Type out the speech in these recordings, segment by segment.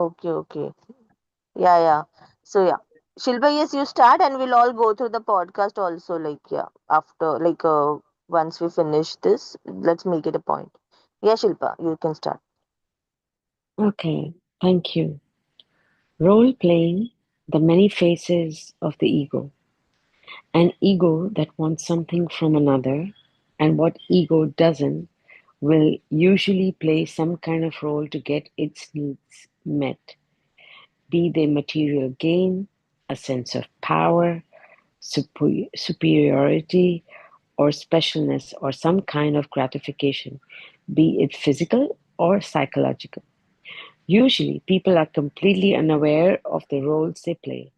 Okay, okay. Yeah, yeah. So yeah. Shilpa, yes, you start and we'll all go through the podcast also, like yeah, after once we finish this, let's make it a point. Yeah, Shilpa, you can start. Okay, thank you. Role playing, the many faces of the ego. An ego that wants something from another, and what ego doesn't, will usually play some kind of role to get its needs met, be they material gain, a sense of power, superiority, or specialness, or some kind of gratification, be it physical or psychological. Usually, people are completely unaware of the roles they play.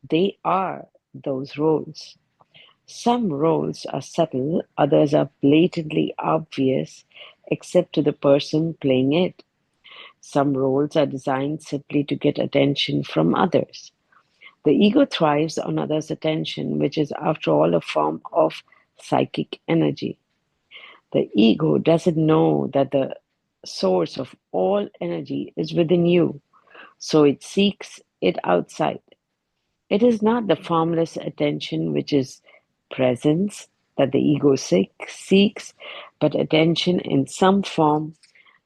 They are those roles. Some roles are subtle, others are blatantly obvious, except to the person playing it. Some roles are designed simply to get attention from others. The ego thrives on others' attention, which is, after all, a form of psychic energy. The ego doesn't know that the source of all energy is within you, so it seeks it outside. It is not the formless attention which is presence that the ego seeks, but attention in some form,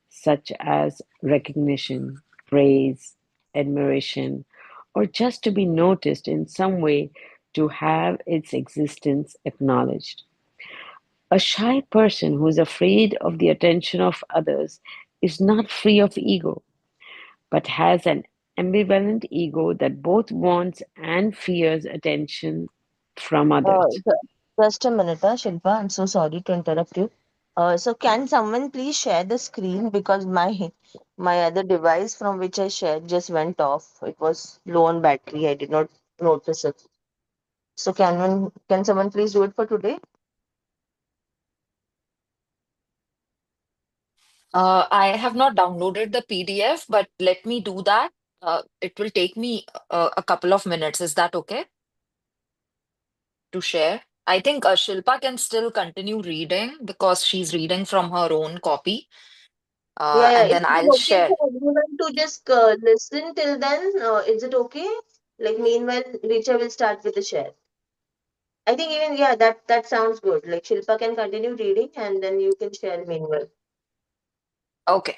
such as recognition, praise, admiration, or just to be noticed in some way, to have its existence acknowledged. A shy person who is afraid of the attention of others is not free of ego, but has an ambivalent ego that both wants and fears attention from Uh, others. ju- just a minute, Shilpa. I'm so sorry to interrupt you. So can someone please share the screen because my other device from which I shared just went off. It was low on battery. I did not notice it. So can someone please do it for today? I have not downloaded the PDF, but let me do that. It will take me a couple of minutes. Is that okay to share? I think Shilpa can still continue reading because she's reading from her own copy. Yeah, yeah. And Is then it I'll okay share. for everyone to just listen till then? Is it okay? Like meanwhile, Richa will start with the share. I think even yeah, that sounds good. Like Shilpa can continue reading and then you can share meanwhile. Okay,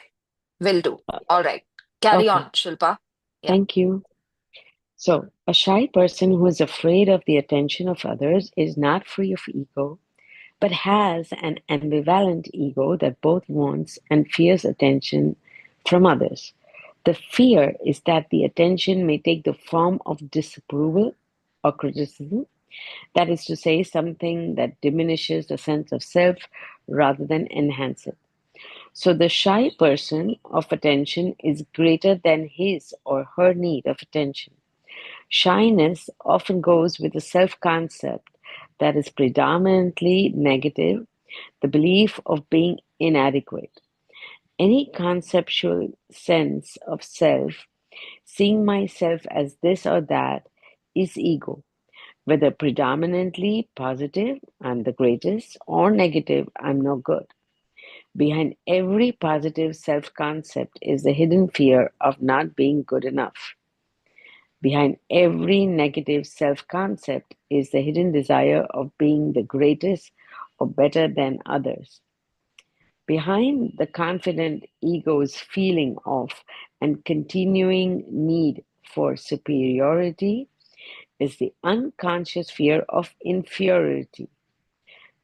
will do. All right. Carry Okay, on, Shilpa. Yeah. thank you. So, a shy person who is afraid of the attention of others is not free of ego, but has an ambivalent ego that both wants and fears attention from others. The fear is that the attention may take the form of disapproval or criticism, that is to say, something that diminishes the sense of self rather than enhance it. So the shy person of attention is greater than his or her need of attention. Shyness often goes with a self concept that is predominantly negative, the belief of being inadequate. Any conceptual sense of self, seeing myself as this or that, is ego. Whether predominantly positive, I'm the greatest, or negative, I'm no good. Behind every positive self concept is the hidden fear of not being good enough. Behind every negative self concept is the hidden desire of being the greatest or better than others. Behind the confident ego's feeling of and continuing need for superiority is the unconscious fear of inferiority.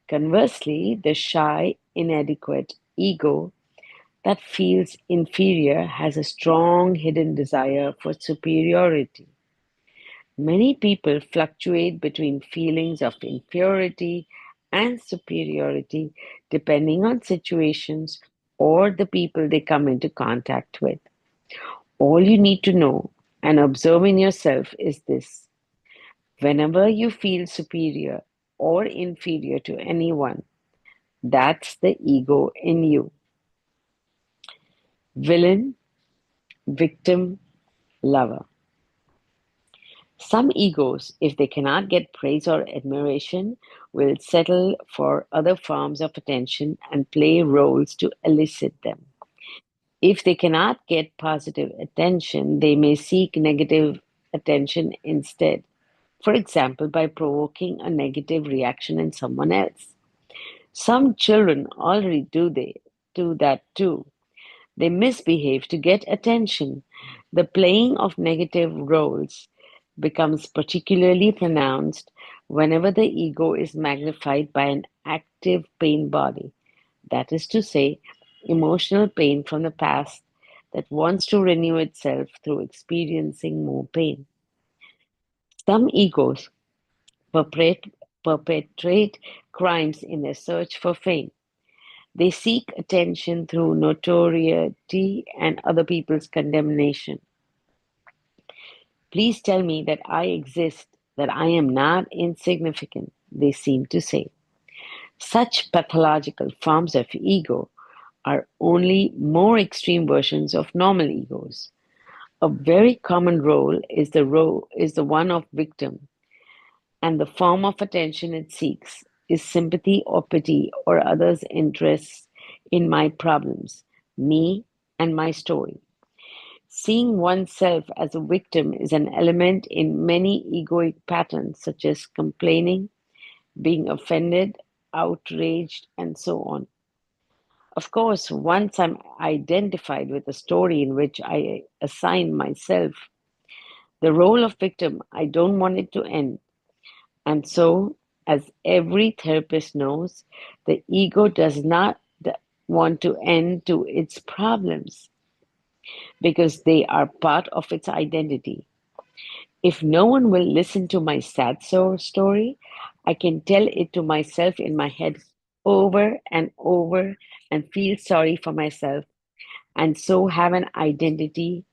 Conversely, the shy, inadequate ego that feels inferior has a strong hidden desire for superiority. Many people fluctuate between feelings of inferiority and superiority depending on situations or the people they come into contact with. All you need to know and observe in yourself is this: whenever you feel superior or inferior to anyone, that's the ego in you. Villain, victim, lover. Some egos, if they cannot get praise or admiration, will settle for other forms of attention and play roles to elicit them. If they cannot get positive attention, they may seek negative attention instead. For example, by provoking a negative reaction in someone else. Some children already do that too. They misbehave to get attention. The playing of negative roles becomes particularly pronounced whenever the ego is magnified by an active pain body, that is to say, emotional pain from the past that wants to renew itself through experiencing more pain. Some egos perpetrate crimes in their search for fame. They seek attention through notoriety and other people's condemnation. Please tell me that I exist, that I am not insignificant, they seem to say. Such pathological forms of ego are only more extreme versions of normal egos. A very common role is the one of victim, and the form of attention it seeks is sympathy or pity or others' interests in my problems, me and my story. Seeing oneself as a victim is an element in many egoic patterns, such as complaining, being offended, outraged, and so on. Of course, once I'm identified with a story in which I assign myself the role of victim, I don't want it to end. And so, as every therapist knows, the ego does not want to end to its problems because they are part of its identity. If no one will listen to my sad story, I can tell it to myself in my head over and over and feel sorry for myself, and so have an identity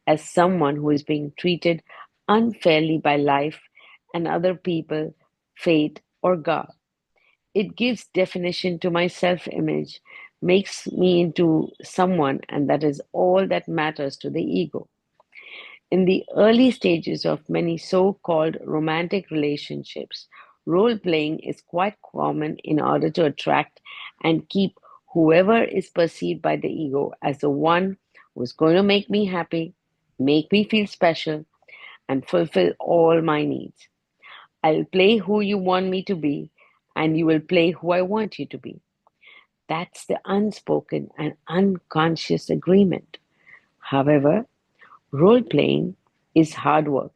as someone who is being treated unfairly by life and other people, fate, or God. It gives definition to my self image, makes me into someone, and that is all that matters to the ego. In the early stages of many so called romantic relationships, role playing is quite common in order to attract and keep whoever is perceived by the ego as the one who's going to make me happy, make me feel special, and fulfill all my needs. I'll play who you want me to be, and you will play who I want you to be. That's the unspoken and unconscious agreement. However, role playing is hard work,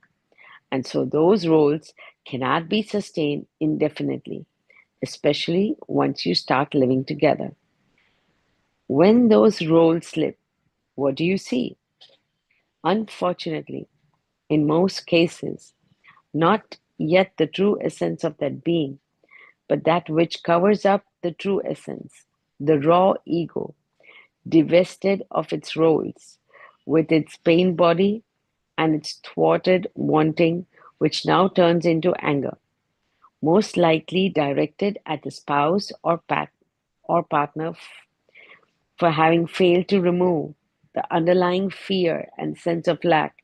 and so those roles cannot be sustained indefinitely, especially once you start living together. When those roles slip, what do you see? Unfortunately, in most cases, not yet the true essence of that being, but that which covers up the true essence, the raw ego, divested of its roles, with its pain body and its thwarted wanting, which now turns into anger, most likely directed at the spouse or partner for having failed to remove the underlying fear and sense of lack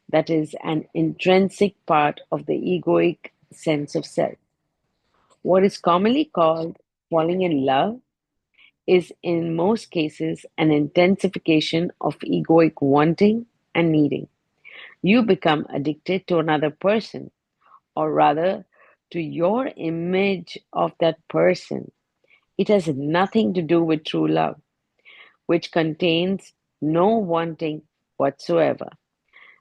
that is an intrinsic part of the egoic sense of self. What is commonly called falling in love is in most cases an intensification of egoic wanting and needing. You become addicted to another person, or rather, to your image of that person. It has nothing to do with true love, which contains no wanting whatsoever.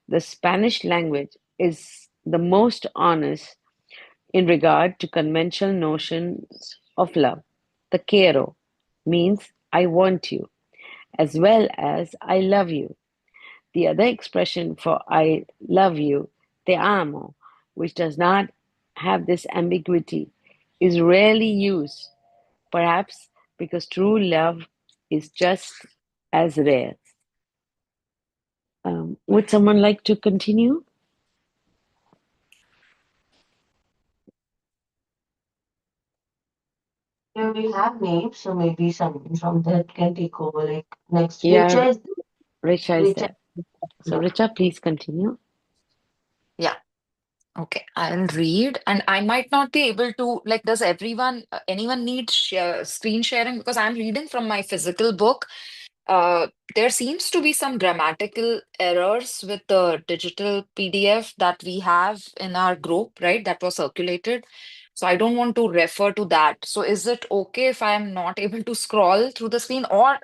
The Spanish language is the most honest in regard to conventional notions of love. The quiero means I want you, as well as I love you. The other expression for I love you, te amo, which does not have this ambiguity, is rarely used, perhaps because true love is just as rare. Would someone like to continue? Yeah, we have names, so maybe someone from that can take over. Like next, Yeah, Richa is Richa is Richa. there. So, Yeah. Richa, please continue. Yeah. Okay. I'll read, and I might not be able to, like, does anyone need screen sharing? Because I'm reading from my physical book. Uh, there seems to be some grammatical errors with the digital PDF that we have in our group, right? That was circulated. So I don't want to refer to that. So is it okay if I'm not able to scroll through the screen, or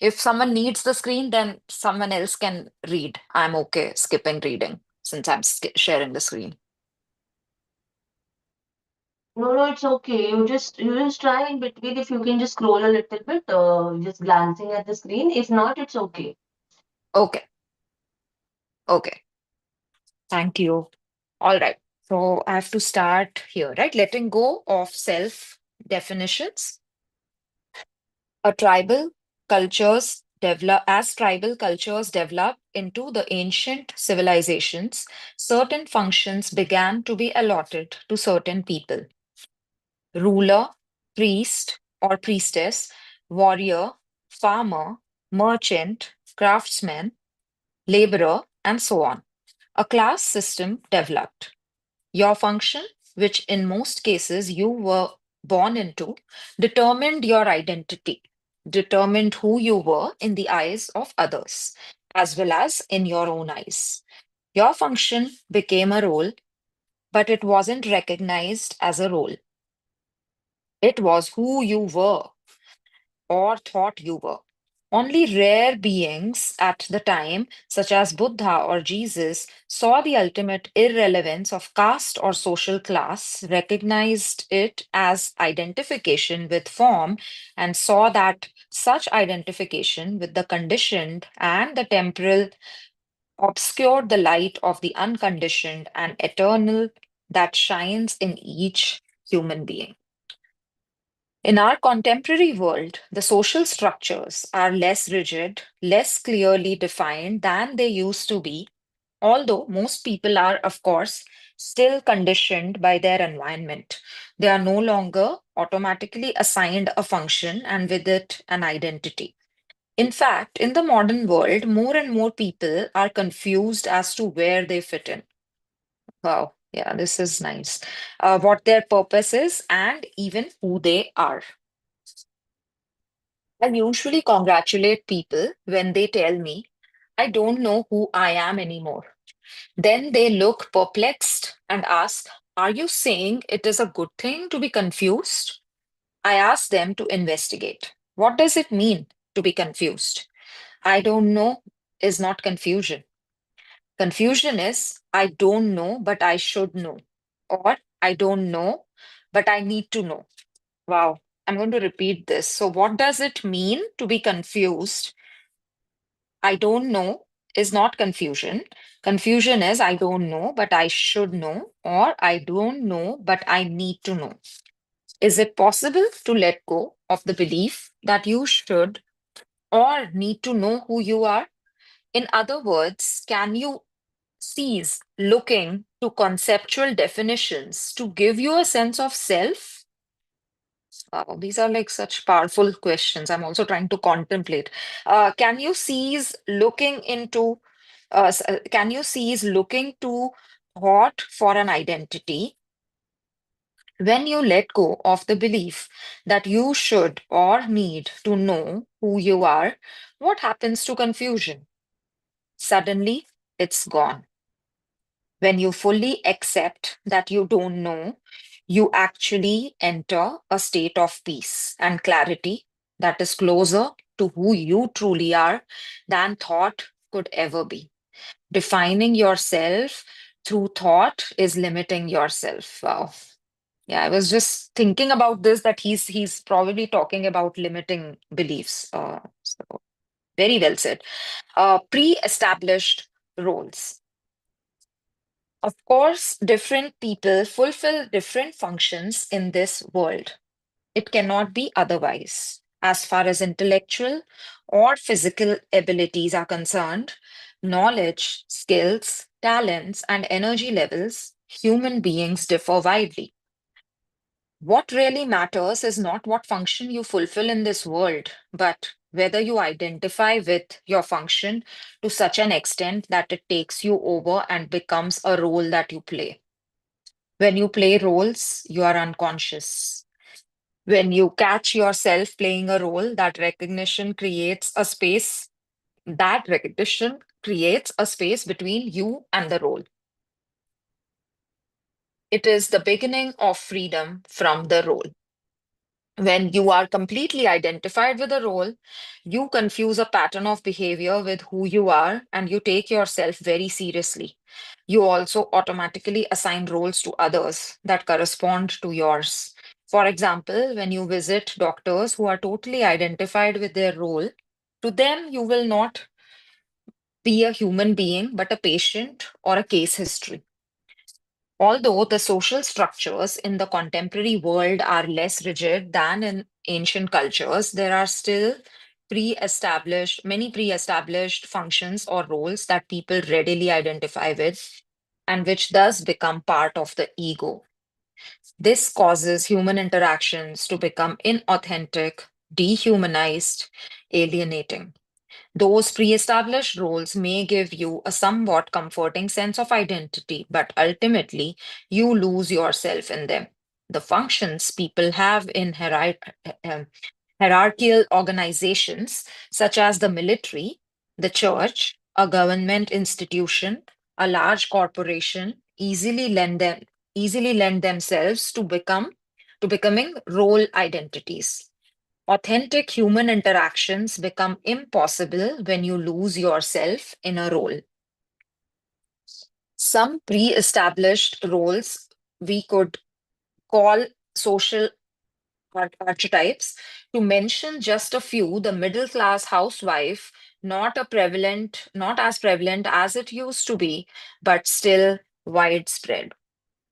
if someone needs the screen, then someone else can read? I'm okay skipping reading since I'm sharing the screen. No, no, it's okay. You just try in between if you can just scroll a little bit, just glancing at the screen. If not, it's okay. Okay, okay. Thank you. All right. So I have to start here, right? Letting go of self definitions. A tribal tribal cultures develop into the ancient civilizations, certain functions began to be allotted to certain people: ruler, priest or priestess, warrior, farmer, merchant, craftsman, laborer, and so on. A class system developed. Your function, which in most cases you were born into, determined your identity, determined who you were in the eyes of others, as well as in your own eyes. Your function became a role, but it wasn't recognized as a role. It was who you were or thought you were. Only rare beings at the time, such as Buddha or Jesus, saw the ultimate irrelevance of caste or social class, recognized it as identification with form, and saw that such identification with the conditioned and the temporal obscured the light of the unconditioned and eternal that shines in each human being. In our contemporary world, the social structures are less rigid, less clearly defined than they used to be, although most people are, of course, still conditioned by their environment. They are no longer automatically assigned a function and with it an identity. In fact, in the modern world, more and more people are confused as to where they fit in. Wow, yeah, this is nice. What their purpose is and even who they are. I usually congratulate people when they tell me, I don't know who I am anymore. Then they look perplexed and ask, are you saying it is a good thing to be confused? I ask them to investigate. What does it mean to be confused? I don't know is not confusion. Confusion is, I don't know, but I should know. Or I don't know, but I need to know. Wow. I'm going to repeat this. So, what does it mean to be confused? I don't know is not confusion. Confusion is I don't know, but I should know, or I don't know, but I need to know. Is it possible to let go of the belief that you should or need to know who you are? In other words, can you cease looking to conceptual definitions to give you a sense of self? Wow, these are like such powerful questions. I'm also trying to contemplate. Can you cease looking into, can you cease looking to thought for an identity when you let go of the belief that you should or need to know who you are? What happens to confusion? Suddenly, it's gone. When you fully accept that you don't know, you actually enter a state of peace and clarity that is closer to who you truly are than thought could ever be. Defining yourself through thought is limiting yourself. Wow. Yeah, I was just thinking about this that he's probably talking about limiting beliefs. So very well said. Pre-established roles. Of course, different people fulfill different functions in this world. It cannot be otherwise. As far as intellectual or physical abilities are concerned, knowledge, skills, talents, and energy levels, human beings differ widely. What really matters is not what function you fulfill in this world, but whether you identify with your function to such an extent that it takes you over and becomes a role that you play. When you play roles, you are unconscious. When you catch yourself playing a role, that recognition creates a space between you and the role. It is the beginning of freedom from the role. When you are completely identified with a role, you confuse a pattern of behavior with who you are and you take yourself very seriously. You also automatically assign roles to others that correspond to yours. For example, when you visit doctors who are totally identified with their role, to them, you will not be a human being, but a patient or a case history. Although the social structures in the contemporary world are less rigid than in ancient cultures, there are still many pre-established functions or roles that people readily identify with and which does become part of the ego. This causes human interactions to become inauthentic, dehumanized, alienating. Those pre-established roles may give you a somewhat comforting sense of identity, but ultimately you lose yourself in them. The functions people have in hierarchical organizations, such as the military, the church, a government institution, a large corporation, easily lend themselves to becoming role identities. Authentic human interactions become impossible when you lose yourself in a role. Some pre established roles we could call social archetypes. To mention just a few, the middle class housewife, not as prevalent as it used to be, but still widespread.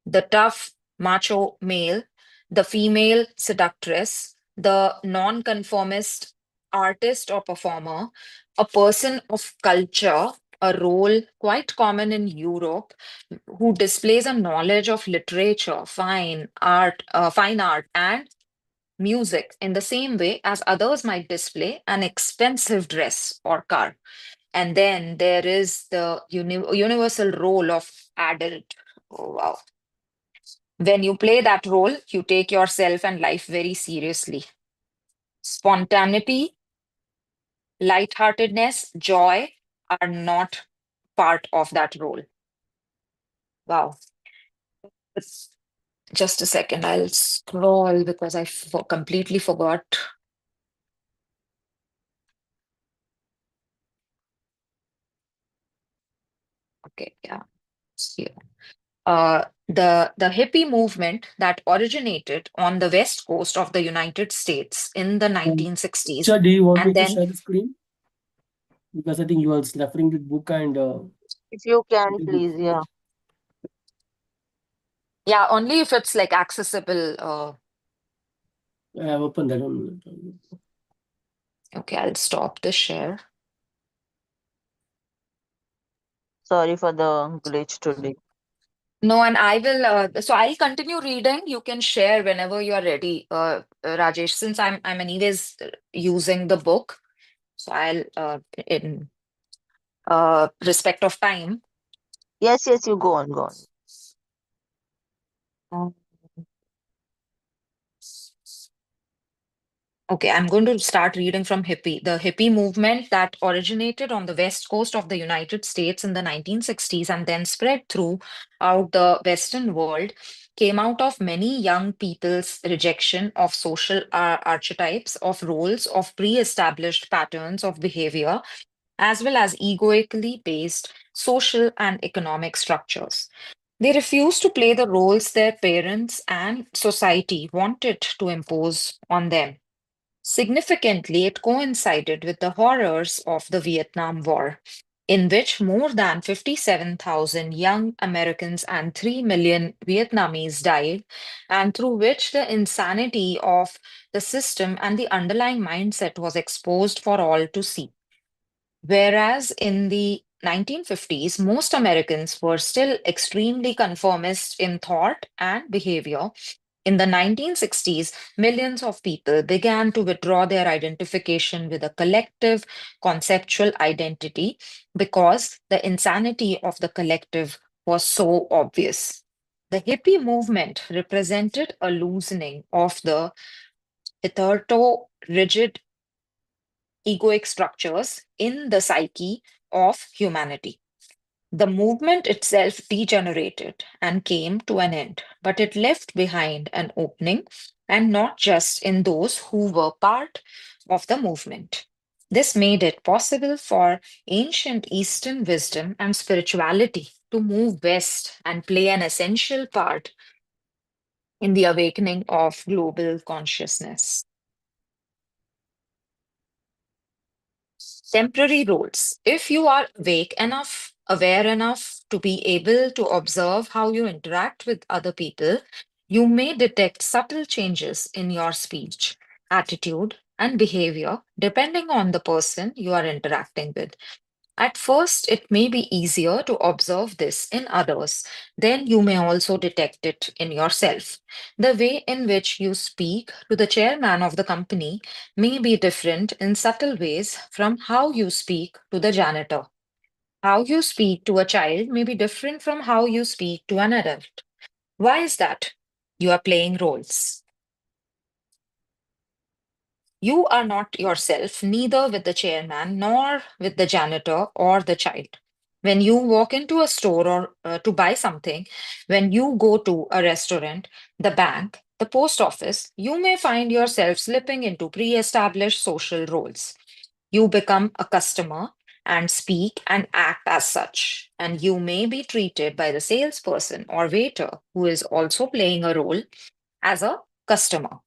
The tough macho male, the female seductress, the nonconformist artist or performer, a person of culture, a role quite common in Europe, who displays a knowledge of literature, fine art, and music in the same way as others might display an expensive dress or car. And then there is the universal role of adult. Oh, wow. When you play that role, you take yourself and life very seriously. Spontaneity, lightheartedness, joy are not part of that role. Wow. It's- Just a second, I'll scroll because completely forgot. Okay, yeah. It's here. The hippie movement that originated on the west coast of the United States in the Um, 1960s Sir, do you want me and to then share the screen? Because I think you are referring to the book and If you it can, will be. please, yeah. yeah, only if it's like accessible. I have opened that one. Okay, I'll stop the share. Sorry for the glitch today. No, and I will. So I'll continue reading. You can share whenever you are ready, Rajesh. Since I'm anyways using the book, so I'll in respect of time. Yes, yes, you go on, go on. uh, Okay, I'm going to start reading from hippie. The hippie movement that originated on the west coast of the United States in the 1960s and then spread throughout the Western world came out of many young people's rejection of social archetypes, of roles, of pre-established patterns of behavior, as well as egoically based social and economic structures. They refused to play the roles their parents and society wanted to impose on them. Significantly, it coincided with the horrors of the Vietnam War, in which more than 57,000 young Americans and 3 million Vietnamese died, and through which the insanity of the system and the underlying mindset was exposed for all to see. Whereas in the 1950s, most Americans were still extremely conformist in thought and behavior. In the 1960s, millions of people began to withdraw their identification with a collective conceptual identity because the insanity of the collective was so obvious. The hippie movement represented a loosening of the hitherto rigid egoic structures in the psyche of humanity. The movement itself degenerated and came to an end, but it left behind an opening, and not just in those who were part of the movement. This made it possible for ancient Eastern wisdom and spirituality to move west and play an essential part in the awakening of global consciousness. Temporary roles. If you are awake enough, aware enough to be able to observe how you interact with other people, you may detect subtle changes in your speech, attitude, and behavior depending on the person you are interacting with. At first, it may be easier to observe this in others, then you may also detect it in yourself. The way in which you speak to the chairman of the company may be different in subtle ways from how you speak to the janitor. How you speak to a child may be different from how you speak to an adult. Why is that? You are playing roles. You are not yourself, neither with the chairman nor with the janitor or the child. When you walk into a store or to buy something, when you go to a restaurant, the bank, the post office, you may find yourself slipping into pre established social roles. You become a customer and speak and act as such. And you may be treated by the salesperson or waiter who is also playing a role as a customer.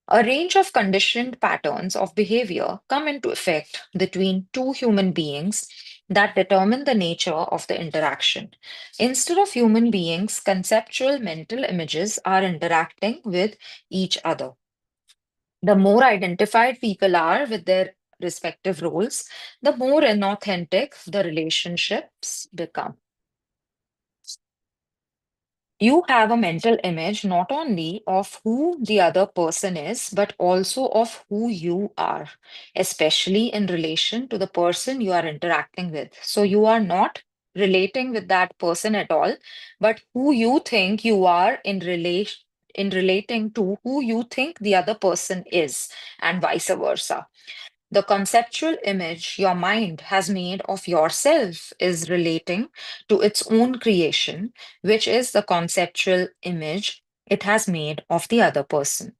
A range of conditioned patterns of behavior come into effect between two human beings that determine the nature of the interaction. Instead of human beings, conceptual mental images are interacting with each other. The more identified people are with their respective roles, the more inauthentic the relationships become. You have a mental image not only of who the other person is, but also of who you are, especially in relation to the person you are interacting with. So you are not relating with that person at all, but who you think you are in relating to who you think the other person is, and vice versa. The conceptual image your mind has made of yourself is relating to its own creation, which is the conceptual image it has made of the other person.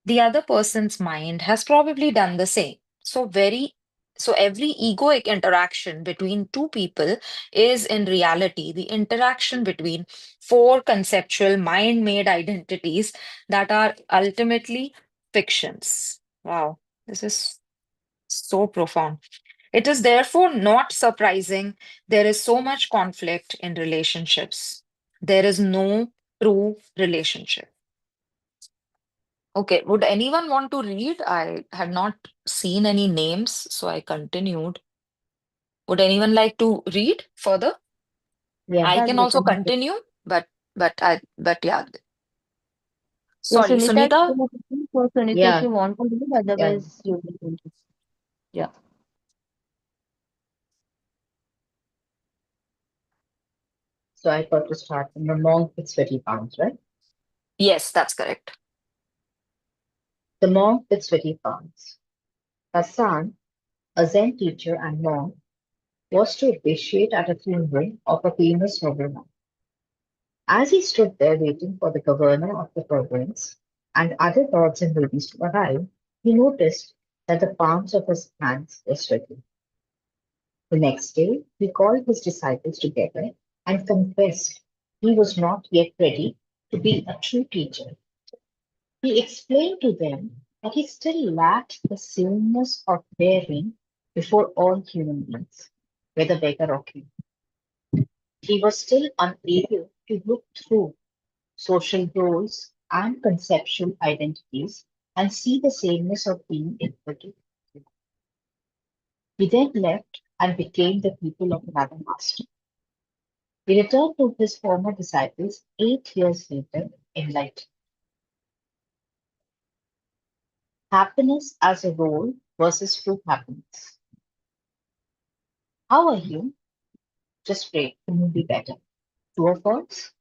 The other person's mind has probably done the same. So every egoic interaction between two people is in reality the interaction between four conceptual mind-made identities that are ultimately fictions. Wow, this is so profound. It is therefore not surprising there is so much conflict in relationships. There is no true relationship. Okay, would anyone want to read? I had not seen any names, so I continued. Would anyone like to read further? Yeah. I can That we also can. continue, but yeah. Yeah, Sorry, Sunita, Sunita? so Sunita, if Yeah. you want to leave, Yeah. otherwise you will. Yeah. So I got to start from the monk with sweaty palms, right? Yes, that's correct. The monk with sweaty palms. Hassan, a Zen teacher and monk, was to officiate at a funeral of a famous nobleman. As he stood there waiting for the governor of the province and other lords and ladies to arrive, he noticed that the palms of his hands were sweaty. The next day, he called his disciples together and confessed he was not yet ready to be a true teacher. He explained to them that he still lacked the sameness of bearing before all human beings, whether beggar or king. He was still unable to look through social roles and conceptual identities and see the sameness of being equal to. He then left and became the pupil of another master. He returned to his former disciples 8 years later, enlightened. Happiness as a role versus true happiness. How are you? Just pray to be better. True or false?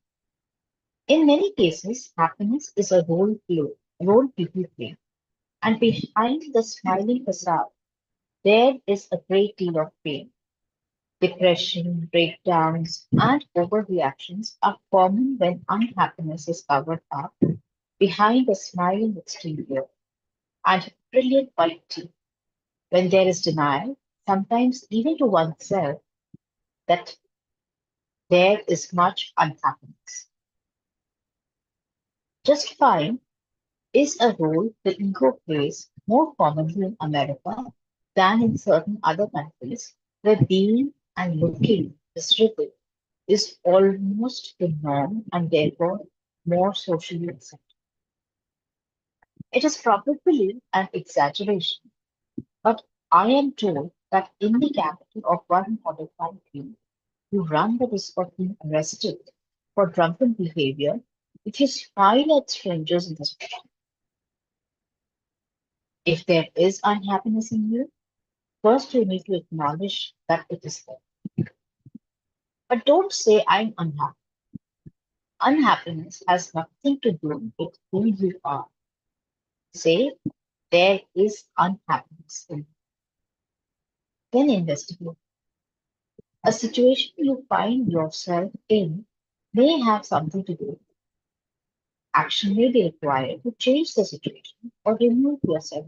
In many cases, happiness is a role people play. And behind the smiling facade, there is a great deal of pain. Depression, breakdowns, and overreactions are common when unhappiness is covered up behind a smiling exterior and brilliant white teeth. When there is denial, sometimes even to oneself, that there is much unhappiness. Justifying is a role the ego plays more commonly in America than in certain other countries where being and looking miserable is almost the norm and therefore more socially accepted. It is probably an exaggeration, but I am told that in the capital of one model country, you run the risk of being arrested for drunken behavior if you smile at strangers in the street. If there is unhappiness in you, first you need to acknowledge that it is there. But don't say I'm unhappy. Unhappiness has nothing to do with who you are. Say there is unhappiness in you. Then investigate. A situation you find yourself in may have something to do. Action may be required to change the situation or remove yourself.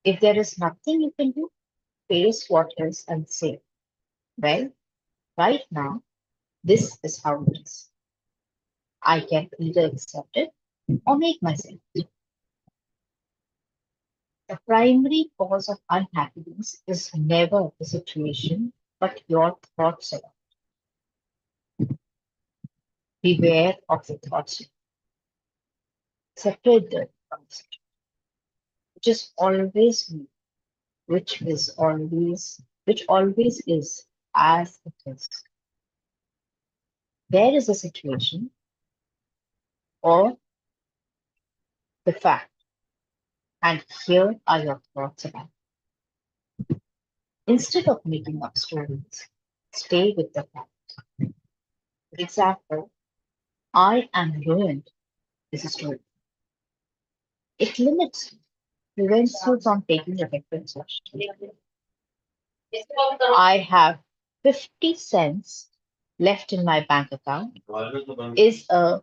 If there is nothing you can do, face what is and say, well, right now, this is how it is. I can either accept it or make myself. The primary cause of unhappiness is never the situation, but your thoughts about it. Beware of the thoughts. Separate them from the situation, which is always me, which always is as it is. There is a situation or the fact, and here are your thoughts about it. Instead of making up stories, stay with the fact. For example, I am ruined is a story. It limits you, prevents you from taking effective action. I have 50 cents left in my bank account is a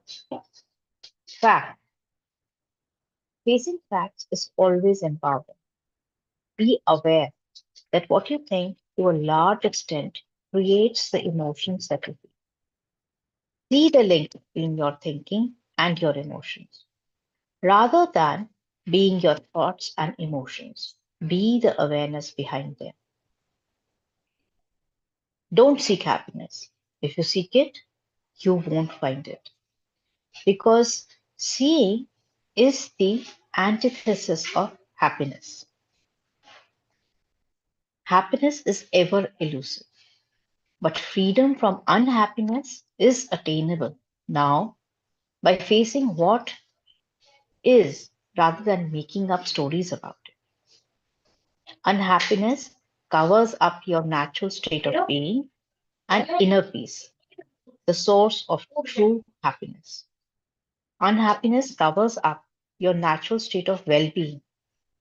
fact. Facing facts is always empowering. Be aware that what you think to a large extent creates the emotions that you feel. See the link between your thinking and your emotions. Rather than being your thoughts and emotions, be the awareness behind them. Don't seek happiness. If you seek it, you won't find it. Because seeing is the antithesis of happiness. Happiness is ever elusive, but freedom from unhappiness is attainable now by facing what is rather than making up stories about it. Unhappiness covers up your natural state of being and inner peace, the source of true happiness. Unhappiness covers up your natural state of well being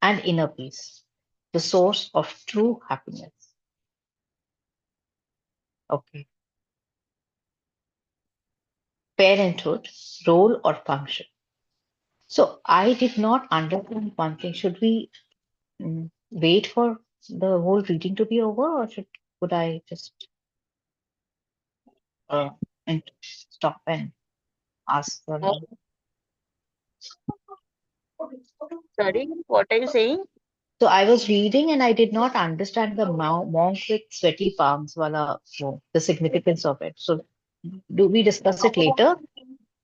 and inner peace, the source of true happiness. Okay. Parenthood, role or function. So I did not understand one thing. Should we wait for the whole reading to be over, or could I just uh, and stop and ask for Uh, Sorry, what are you saying? So I was reading and I did not understand the monk with sweaty palms, wala, the significance of it. So do we discuss it later?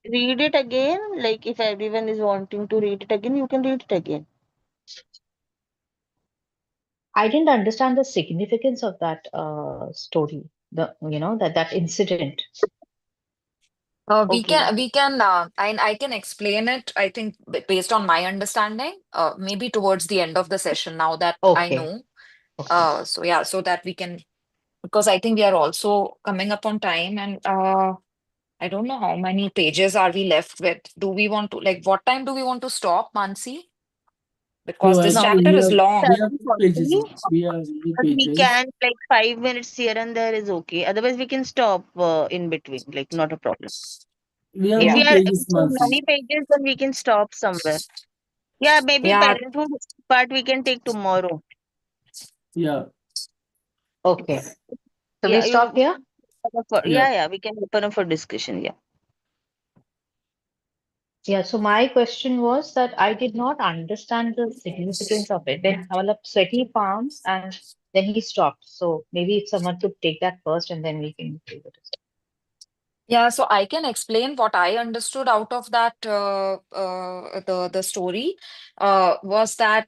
Read it again. Like if everyone is wanting to read it again, you can read it again. I didn't understand the significance of that story. That incident. Okay. I can explain it, I think, based on my understanding, maybe towards the end of the session now that I Okay. know. Okay. So yeah, so that we can, because I think we are also coming up on time and I don't know how many pages are we left with. Do we want to, like, what time do we want to stop, Mansi? because No, this No, actually, chapter is long. we have good 7:40. pages. We have good But we pages. can like 5 minutes here and there is okay. Otherwise, we can stop in between. Like not a problem. We have If Yeah. we good are pages, so Mansi. many pages, then we can stop somewhere. Yeah, maybe Yeah. parenthood part we can take tomorrow. Yeah, Okay. So we Yeah, you. stop here? yeah. Yeah, we can open up for discussion. Yeah. Yeah, so my question was that I did not understand the significance of it. Then developed sweaty palms and then he stopped. So maybe if someone could take that first and then we can do the discussion. Yeah, so I can explain what I understood out of that the story was that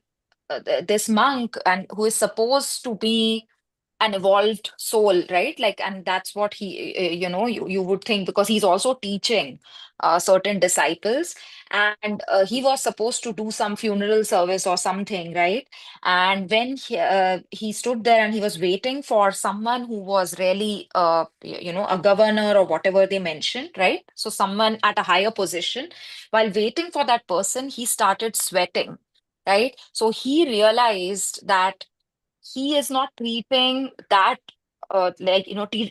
this monk and who is supposed to be an evolved soul, right? Like, and that's what he, you would think because he's also teaching certain disciples, and he was supposed to do some funeral service or something, right? And when he stood there and he was waiting for someone who was really, a governor or whatever they mentioned, right? So someone at a higher position, while waiting for that person, he started sweating, right? So he realized that he is not treating that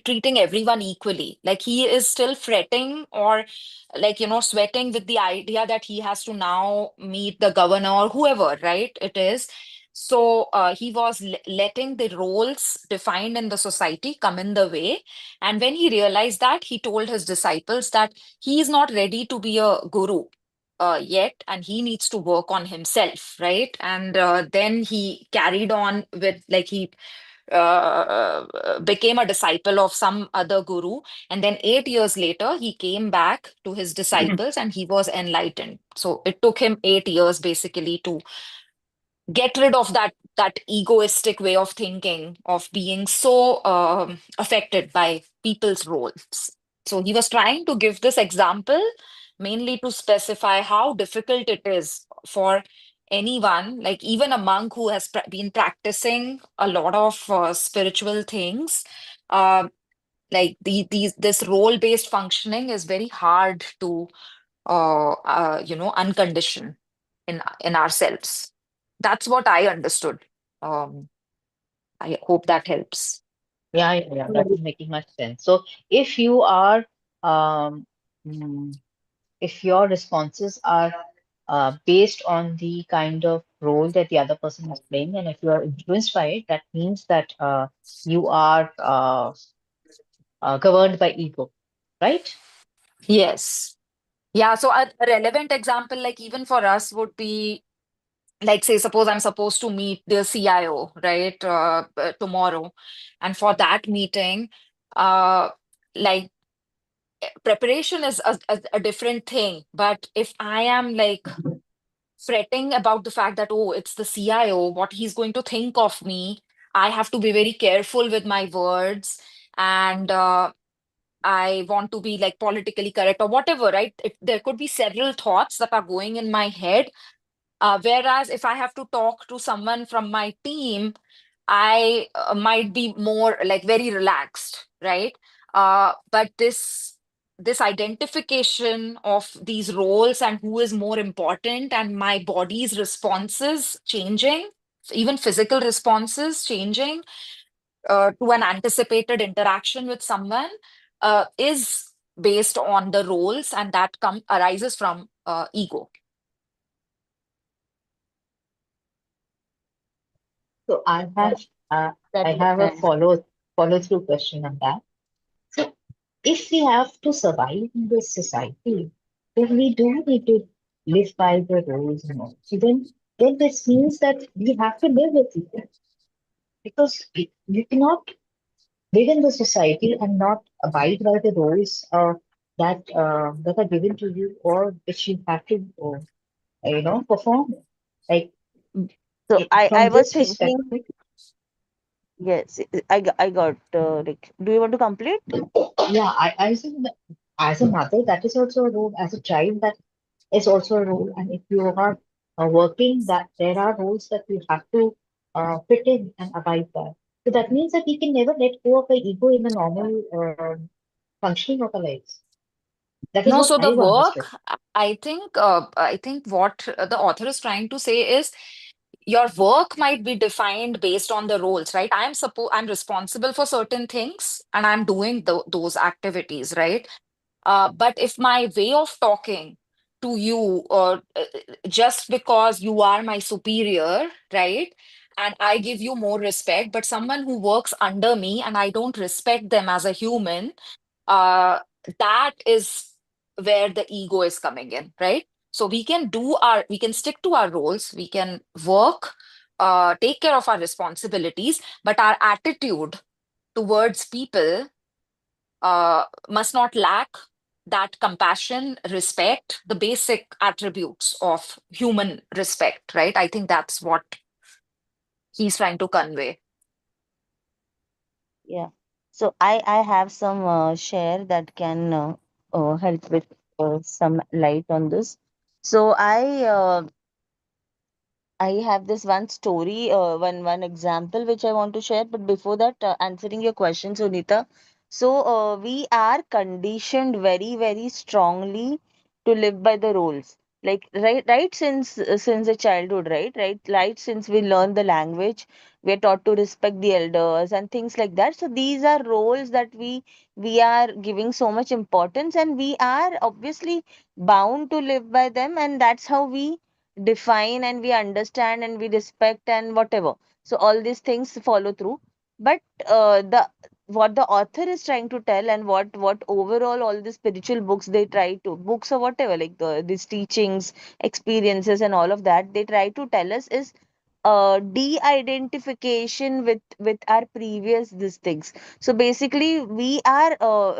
treating everyone equally, like he is still fretting or sweating with the idea that he has to now meet the governor or whoever, right? It is so he was letting the roles defined in the society come in the way, and when he realized that, he told his disciples that he is not ready to be a guru yet, and he needs to work on himself, right? And then he carried on with he became a disciple of some other guru, and then 8 years later he came back to his disciples and he was enlightened. So it took him 8 years basically to get rid of that egoistic way of thinking, of being so affected by people's roles. So he was trying to give this example mainly to specify how difficult it is for anyone, like even a monk who has been practicing a lot of spiritual things. uh, this role based functioning is very hard to uncondition in ourselves. That's what I understood. Um, I hope that helps. Yeah, that is making much sense. So if you are, um, mm, if your responses are based on the kind of role that the other person is playing, and if you are influenced by it, that means that you are governed by ego, right? Yes. Yeah. So a relevant example, like even for us, would be like, say, suppose I'm supposed to meet the CIO, right, tomorrow, and for that meeting, uh, like preparation is a different thing. But if I am like fretting about the fact that, oh, it's the CIO, what he's going to think of me. I have to be very careful with my words, and I want to be like politically correct or whatever, right? There could be several thoughts that are going in my head. Whereas if I have to talk to someone from my team, I might be more like very relaxed, right? But this identification of these roles and who is more important, and my body's responses changing, even physical responses changing to an anticipated interaction with someone is based on the roles, and that arises from ego. So That I makes have a sense. follow through question on that. So if we have to survive in this society, then we do need to live by the rules and all. So then this means that we have to live with it because you cannot live in the society and not abide by the rules that are given to you or which you have to perform. Like So I from was this thinking. perspective, Yes, I got like. Do you want to complete? yeah, I think that as a mother, that is also a role. As a child, that is also a role. And if you are working, that there are roles that you have to fit in and abide by. So that means that we can never let go of the ego in the normal functioning of our lives. That is No, what so the I've understood. work, I think what the author is trying to say is your work might be defined based on the roles, right? I'm responsible for certain things and I'm doing those activities, right? But if my way of talking to you, or just because you are my superior, right? And I give you more respect, but someone who works under me and I don't respect them as a human, uh, that is where the ego is coming in, right? So we can stick to our roles, we can work, take care of our responsibilities, but our attitude towards people must not lack that compassion, respect, the basic attributes of human respect, right? I think that's what he's trying to convey. Yeah. So I have some share that can help with some light on this. So I have this one story, one example which I want to share. But before that, answering your question, Sunita. So we are conditioned very strongly to live by the rules. Like right since the childhood, right since we learn the language, we are taught to respect the elders and things like that. So these are roles that we are giving so much importance, and we are obviously bound to live by them, and that's how we define and we understand and we respect and whatever. So all these things follow through. But the what the author is trying to tell, and what overall all the spiritual books they try to, books or whatever, like these teachings, experiences and all of that, they try to tell us is de-identification with our previous these things. So basically we are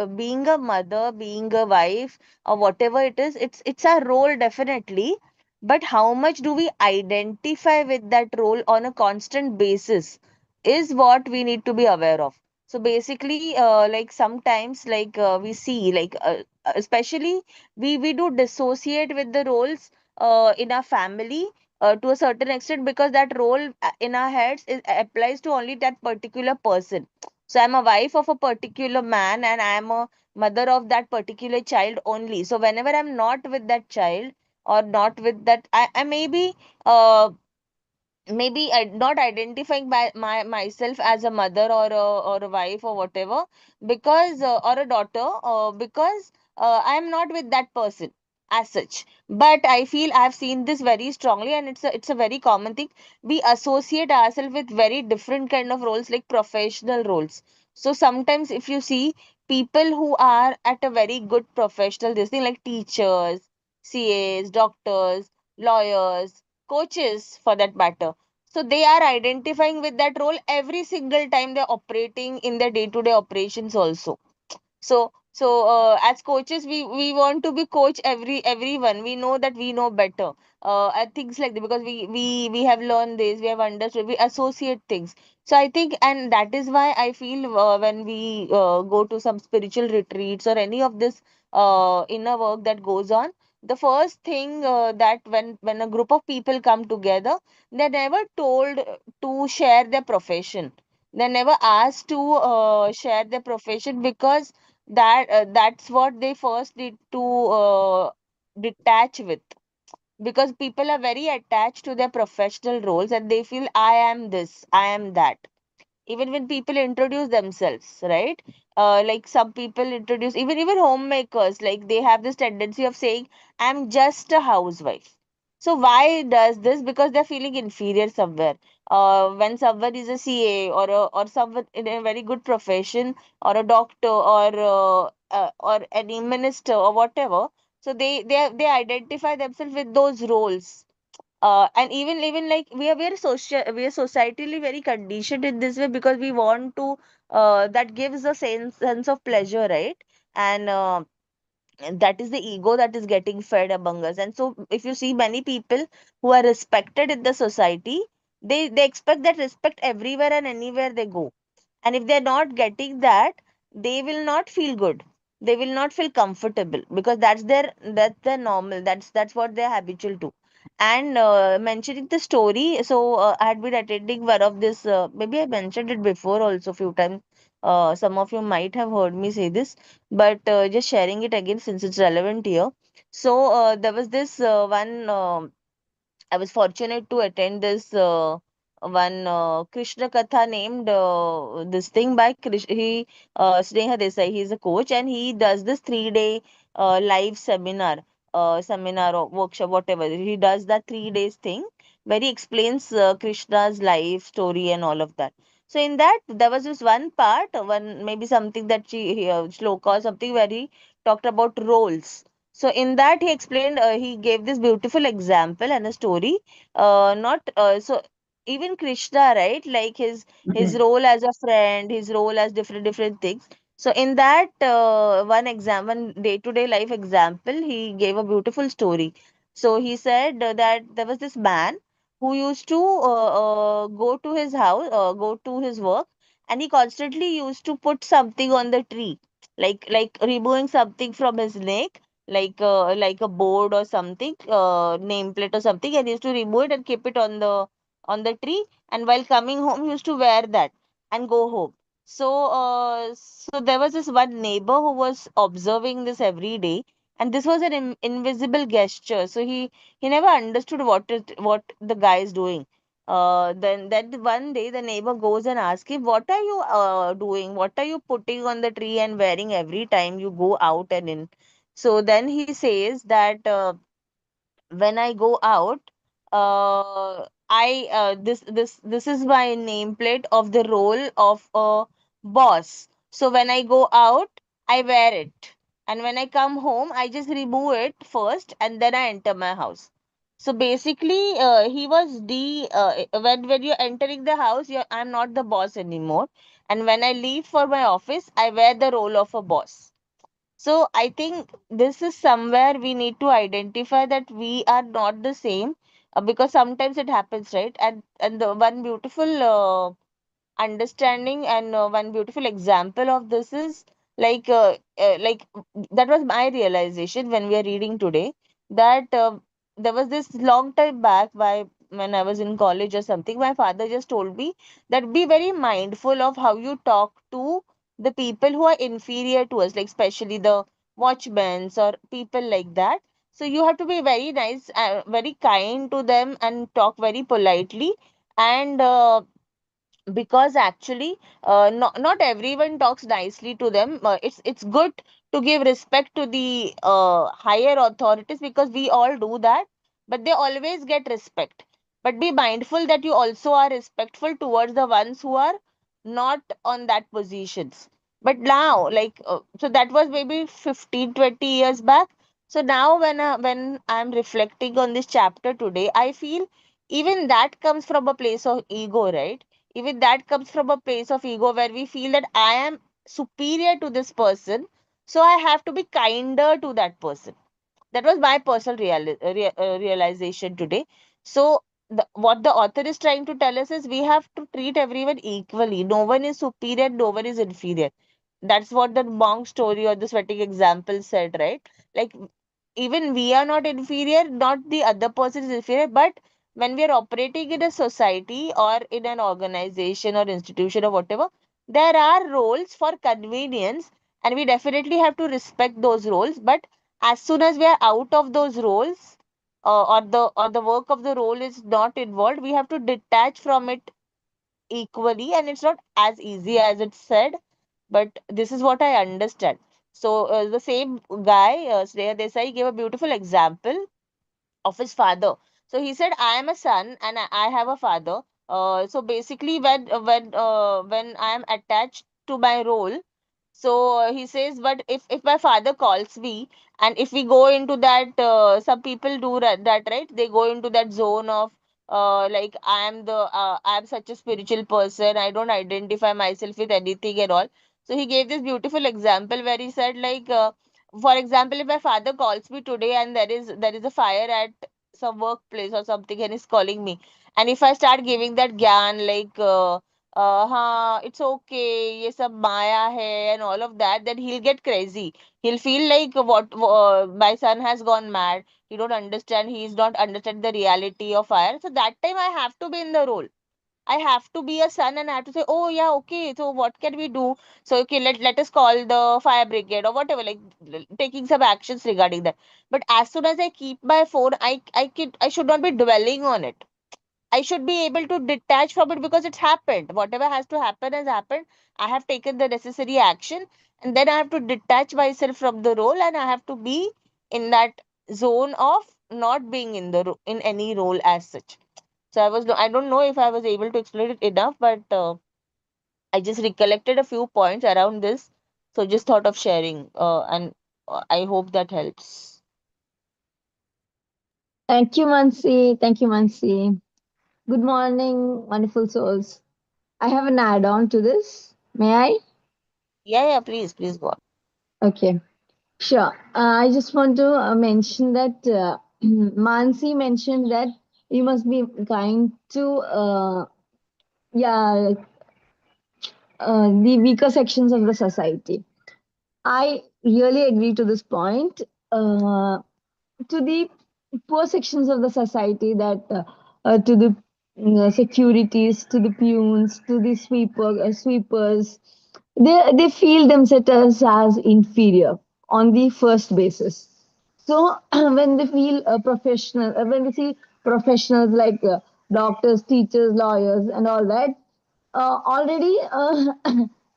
being a mother, being a wife, or whatever it is, it's our role definitely. But how much do we identify with that role on a constant basis is what we need to be aware of. So basically, like sometimes, like we see, like especially we do dissociate with the roles in our family to a certain extent, because that role in our heads applies to only that particular person. So I'm a wife of a particular man, and I'm a mother of that particular child only. So whenever I'm not with that child, or not with that, I maybe uh, maybe not identifying by myself as a mother or a wife or whatever, because or a daughter, because I'm not with that person as such. But I feel I've seen this very strongly, and it's a very common thing. We associate ourselves with very different kind of roles, like professional roles. So sometimes if you see people who are at a very good professional, this thing, like teachers, CAs, doctors, lawyers, coaches for that matter, so they are identifying with that role every single time they're operating in their day-to-day operations also. So as coaches, we want to be coach everyone. We know that we know better at things like that, because we have learned this, we have understood, we associate things. So I think, and that is why I feel when we go to some spiritual retreats or any of this inner work that goes on, the first thing that when a group of people come together, they're never told to share their profession. They're never asked to share their profession, because that's what they first need to detach with, because people are very attached to their professional roles and they feel I am this, I am that. Even when people introduce themselves, right? Like some people introduce, even homemakers, like they have this tendency of saying I'm just a housewife. So why does this? Because they're feeling inferior somewhere. When someone is a CA, or someone in a very good profession, or a doctor, or any minister or whatever, so they identify themselves with those roles. And even like we are societally very conditioned in this way, because we want to that gives a sense of pleasure, right? And that is the ego that is getting fed among us. And so if you see many people who are respected in the society, they expect that respect everywhere and anywhere they go. And if they're not getting that, they will not feel good, they will not feel comfortable, because that's their normal, that's what they're habitual to. And mentioning the story, so I had been attending one of this, maybe I mentioned it before also few times, some of you might have heard me say this, but just sharing it again since it's relevant here. So there was this one I was fortunate to attend this one Krishna Katha named this thing by Sneha Desai. He's a coach and he does this 3 day live seminar or workshop, whatever. He does that 3 days thing where he explains Krishna's life story and all of that. So in that there was this one part, one maybe something that shloka or something where he talked about roles. So in that he explained, he gave this beautiful example and a story. Not so even Krishna, right? Like his role as a friend, his role as different things. So in that one day-to-day life example, he gave a beautiful story. So he said that there was this man who used to go to his work, and he constantly used to put something on the tree, like removing something from his neck, like a board or something, nameplate or something, and he used to remove it and keep it on the tree. And while coming home, he used to wear that and go home. So there was this one neighbor who was observing this every day, and this was an invisible gesture. So he never understood what the guy is doing. Then one day the neighbor goes and asks him, "What are you doing? What are you putting on the tree and wearing every time you go out and in?" So then he says that when I go out, I this is my nameplate of the role of a boss. So when I go out, I wear it, and when I come home, I just remove it first, and then I enter my house. So basically, he was when you're entering the house, I'm not the boss anymore, and when I leave for my office, I wear the role of a boss. So I think this is somewhere we need to identify that we are not the same, because sometimes it happens, right? And the one beautiful understanding and one beautiful example of this is like that was my realization when we are reading today, that there was this long time back, by when I was in college or something, my father just told me that be very mindful of how you talk to the people who are inferior to us, like especially the watchmen or people like that. So you have to be very nice, very kind to them, and talk very politely. And because actually not everyone talks nicely to them. It's good to give respect to the higher authorities, because we all do that, but they always get respect. But be mindful that you also are respectful towards the ones who are not on that positions. But now, so that was maybe 15-20 years back. So now when I'm reflecting on this chapter today, I feel even that comes from a place of ego, right? Even that comes from a place of ego where we feel that I am superior to this person, so I have to be kinder to that person. That was my personal realization today. So what the author is trying to tell us is we have to treat everyone equally. No one is superior, no one is inferior. That's what the monk story or the sweating example said, right? Like, even we are not inferior, not the other person is inferior, but when we are operating in a society or in an organization or institution or whatever, there are roles for convenience, and we definitely have to respect those roles. But as soon as we are out of those roles, or the work of the role is not involved, we have to detach from it equally. And it's not as easy as it's said, but this is what I understand. So the same guy, Sneha Desai, gave a beautiful example of his father. So he said, "I am a son and I have a father. So basically, when I am attached to my role, so he says, but if my father calls me, and if we go into that, some people do that, right? They go into that zone of like I am such a spiritual person. I don't identify myself with anything at all." So he gave this beautiful example where he said, for example, if my father calls me today and there is a fire at some workplace or something, and he's calling me, and if I start giving that gyan, हाँ it's okay, ये सब माया है and all of that, then he'll get crazy. He'll feel like my son has gone mad. He don't understand. He's not understand the reality of fire. So that time I have to be in the role. I have to be a son and I have to say, oh yeah, okay, so what can we do? So okay, let us call the fire brigade or whatever, like taking some actions regarding that. But as soon as I keep my phone, I should not be dwelling on it. I should be able to detach from it because it's happened. Whatever has to happen has happened. I have taken the necessary action, and then I have to detach myself from the role, and I have to be in that zone of not being in in any role as such. So I don't know if I was able to explain it enough, but I just recollected a few points around this. So just thought of sharing, and I hope that helps. Thank you, Mansi. Thank you, Mansi. Good morning, wonderful souls. I have an add on to this. May I? Yeah, yeah, please go on. Okay, sure. I just want to mention that Mansi mentioned that you must be kind to, yeah, the weaker sections of the society. I really agree to this point. To the poor sections of the society, that to the securities, to the peons, to the sweepers, they feel themselves as inferior on the first basis. So when they feel professional, when they see professionals like doctors, teachers, lawyers, and all that, already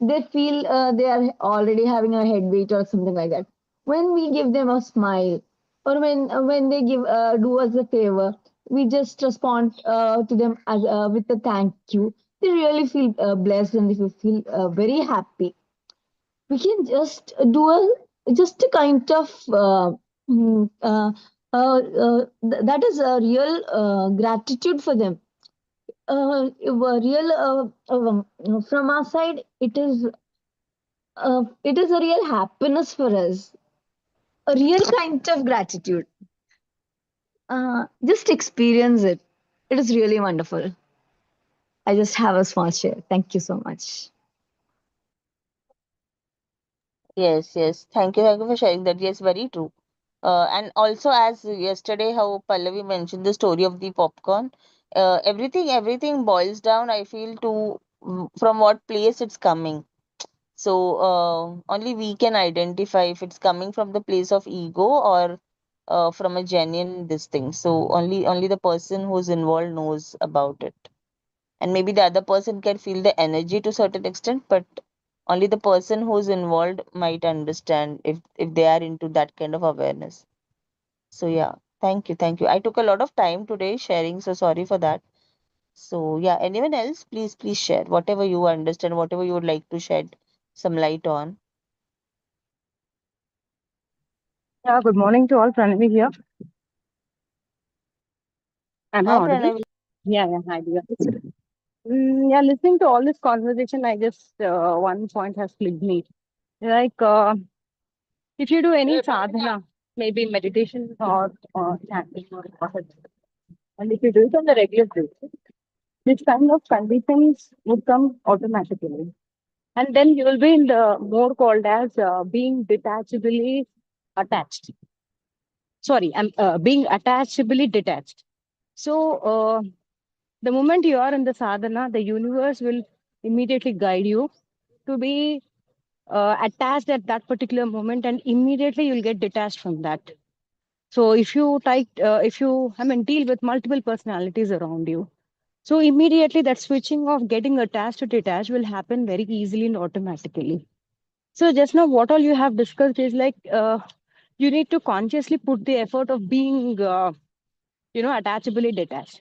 they feel they are already having a headweight or something like that. When we give them a smile, or when they give do us a favor, we just respond to them as with a thank you. They really feel blessed, and they feel very happy. We can just do a just a kind of mm, that is a real gratitude for them. Real from our side, it is a real happiness for us, a real kind of gratitude. Just experience it. It is really wonderful. I just have a small share. Thank you so much. Yes, yes. Thank you for sharing that. Yes, very true. And also, as yesterday, how Pallavi mentioned the story of the popcorn, everything boils down, I feel, to from what place it's coming. So only we can identify if it's coming from the place of ego or from a genuine this thing. So only the person who's involved knows about it, and maybe the other person can feel the energy to certain extent, but only the person who's involved might understand if they are into that kind of awareness. So yeah, thank you. I took a lot of time today sharing, so sorry for that. So yeah, anyone else, please share whatever you understand, whatever you would like to shed some light on. Yeah, good morning to all. Pranavi here. Am I Hi audible? Pranav. Yeah, hi, dear. Yeah, listening to all this conversation, I just one point has clicked me. Like, if you do any sadhana, maybe meditation or chanting or whatever, and if you do it on a regular basis, this kind of conditions would come automatically. And then you will be in the more called as being detachably attached. Sorry, I'm being attachably detached. So, the moment you are in the sadhana, the universe will immediately guide you to be attached at that particular moment, and immediately you'll get detached from that. So I mean, deal with multiple personalities around you. So immediately that switching of getting attached to detached will happen very easily and automatically. So just now, what all you have discussed is like you need to consciously put the effort of being, attachably detached.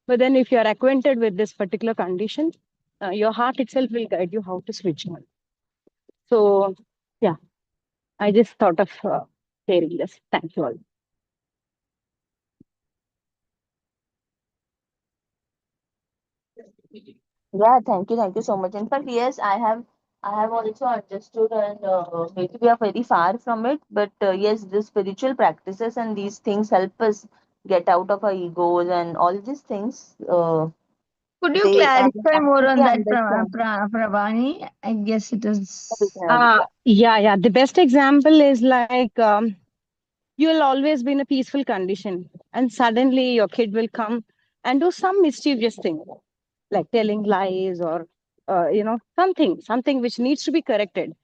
But then, if you are acquainted with this particular condition, your heart itself will guide you how to switch on. So, yeah, I just thought of sharing this. Thank you all. Yeah, thank you so much. In fact, yes, I have also understood, and maybe we are very far from it, but yes, the spiritual practices and these things help us get out of our egos and all these things. Could you They clarify more actually on that, understand. Pravani? I guess it is. Yeah. The best example is like you'll always be in a peaceful condition, and suddenly your kid will come and do some mischievous thing. like telling lies or something which needs to be corrected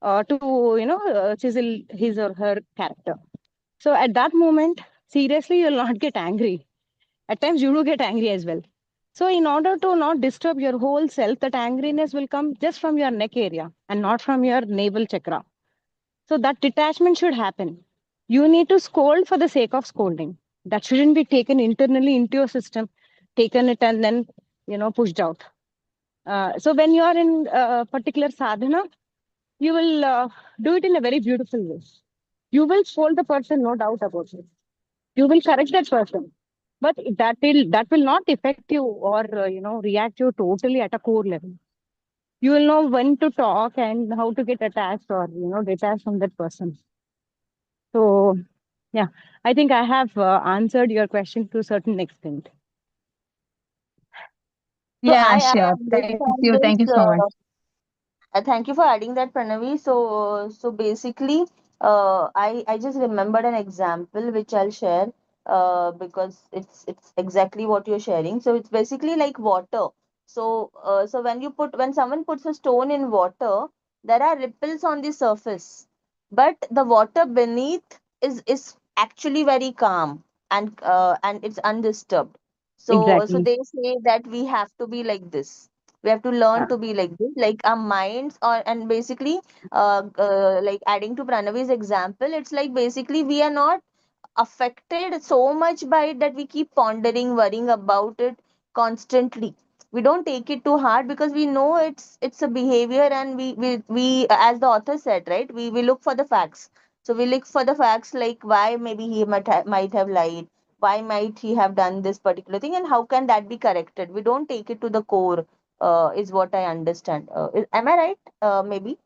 to chisel his or her character. So at that moment, seriously, you'll not get angry. At times, you do get angry as well. So in order to not disturb your whole self, that angriness will come just from your neck area and not from your navel chakra. So that detachment should happen. You need to scold for the sake of scolding. That shouldn't be taken internally into your system, taken it and then pushed out. So when you are in a particular sadhana, you will do it in a very beautiful way. You will scold the person, no doubt about it. You will correct that person, but that will not affect you or react you totally at a core level. You will know when to talk and how to get attached or detached from that person. So yeah, I think I have answered your question to a certain extent. So Yeah, I sure. Thank understand you. this. Thank you so much. Thank you for adding that, Pranavi. So basically, I just remembered an example which I'll share because it's exactly what you're sharing. So it's basically like water. So when someone puts a stone in water, there are ripples on the surface, but the water beneath is actually very calm and it's undisturbed. So Exactly. they say that we have to be like this. We have to learn Yeah. to be like this, like our minds or and basically like adding to Pranavi's example, it's like basically we are not affected so much by it that we keep pondering, worrying about it constantly. We don't take it too hard because we know it's a behavior, and we as the author said, right, we look for the facts. So we look for the facts, like why maybe he might have lied, why might he have done this particular thing, and how can that be corrected. We don't take it to the core, is what I understand. Am I right? Maybe.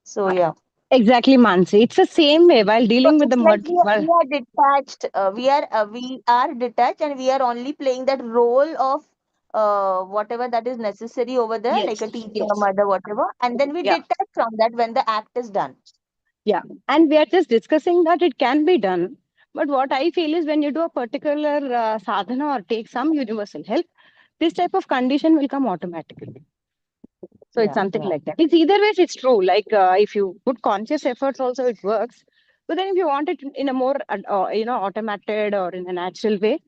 So yeah. Exactly, Mansi. It's the same way while So dealing with the it's like mud. we are detached. We are detached, and we are only playing that role of whatever that is necessary over there, like Yes. a teacher, a Yes. mother, whatever, and then we Yeah. detach from that when the act is done. Yeah. And we are just discussing that it can be done. But what I feel is when you do a particular sadhana or take some universal help, this type of condition will come automatically. So it's Yeah, something yeah. like that. It's either ways, it's true. Like if you put conscious efforts, also it works. But then if you want it in a more, automated or in a natural way,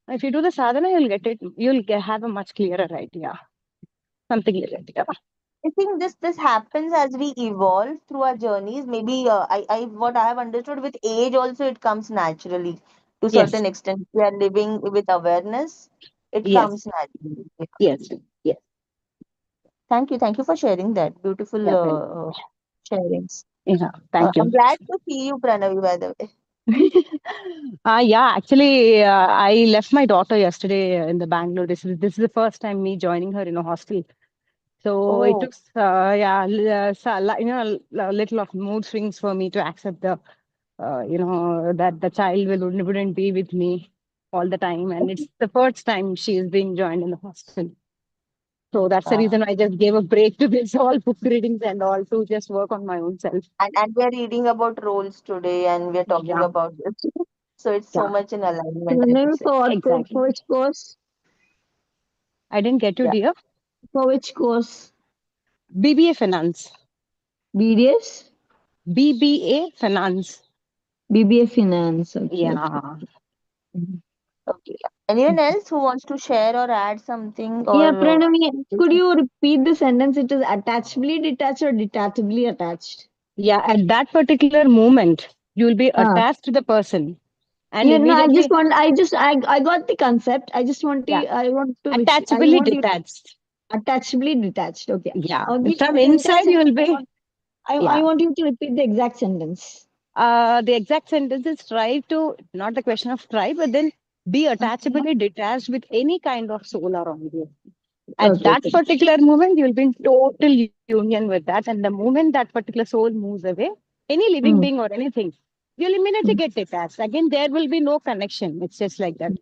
if you do the sadhana, you'll get it. Have a much clearer idea. Something like that. Yeah. I think this happens as we evolve through our journeys. Maybe I what I have understood, with age also it comes naturally to Yes. certain extent. We are living with awareness. It Yes. comes naturally. Yeah. Yes. Yes. Thank you for sharing that beautiful Yeah. Well, sharings. yeah. Thank you. I'm glad to see you, Pranavi, by the way. Yeah, actually, I left my daughter yesterday in the Bangalore. This is the first time me joining her in a hostel. So it Oh, took, a little of mood swings for me to accept that the child wouldn't be with me all the time, and it's the first time she is being joined in the hostel. So that's the uh, reason I just gave a break to this all book readings and all to just work on my own self. and we are reading about roles today, and we are talking Yeah, about this. So it's so yeah, much in alignment, I would Pranav, say. for exactly. which course? I didn't get you, Yeah. dear. For which course? BBA Finance. BDS? BBA Finance. BBA Finance. Okay, okay. Yeah. Mhm. Okay. Anyone else who wants to share or add something Yeah, or Pranavi, could you repeat the sentence? It is attachably detached or detachably attached? Yeah. At that particular moment, you will be Ah, attached to the person and yeah, no, immediately, I got the concept. yeah, I want to repeat, I attachably want you to detached. attachably detached. Okay. Yeah. The From sentence inside, you is, will be, I yeah. want you to repeat the exact sentence. The exact sentence is try to, not the question of try, but then be attachably detached with any kind of soul around you. At Okay, that okay. particular moment, you'll be in total union with that. And the moment that particular soul moves away, any living Mm, being or anything, you'll immediately mm, get detached. Again, there will be no connection. It's just like that.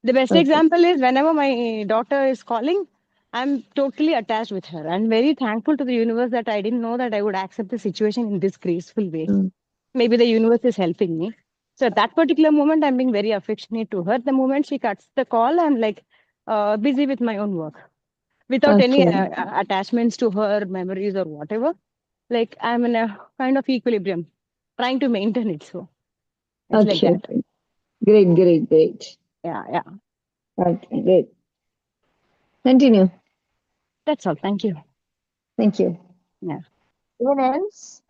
The best okay. example is whenever my daughter is calling, I'm totally attached with her. I'm very thankful to the universe that I didn't know that I would accept the situation in this graceful way. Mm, Maybe the universe is helping me. So at that particular moment, I'm being very affectionate to her. The moment she cuts the call, I'm like busy with my own work. without any Okay. attachments to her memories or whatever. Like I'm in a kind of equilibrium, trying to maintain it. So it's like Okay. that. Okay. Great. Great. Great. Yeah, yeah. Okay. Great. Continue. That's all. Thank you. Thank you. Yeah. Anyone else?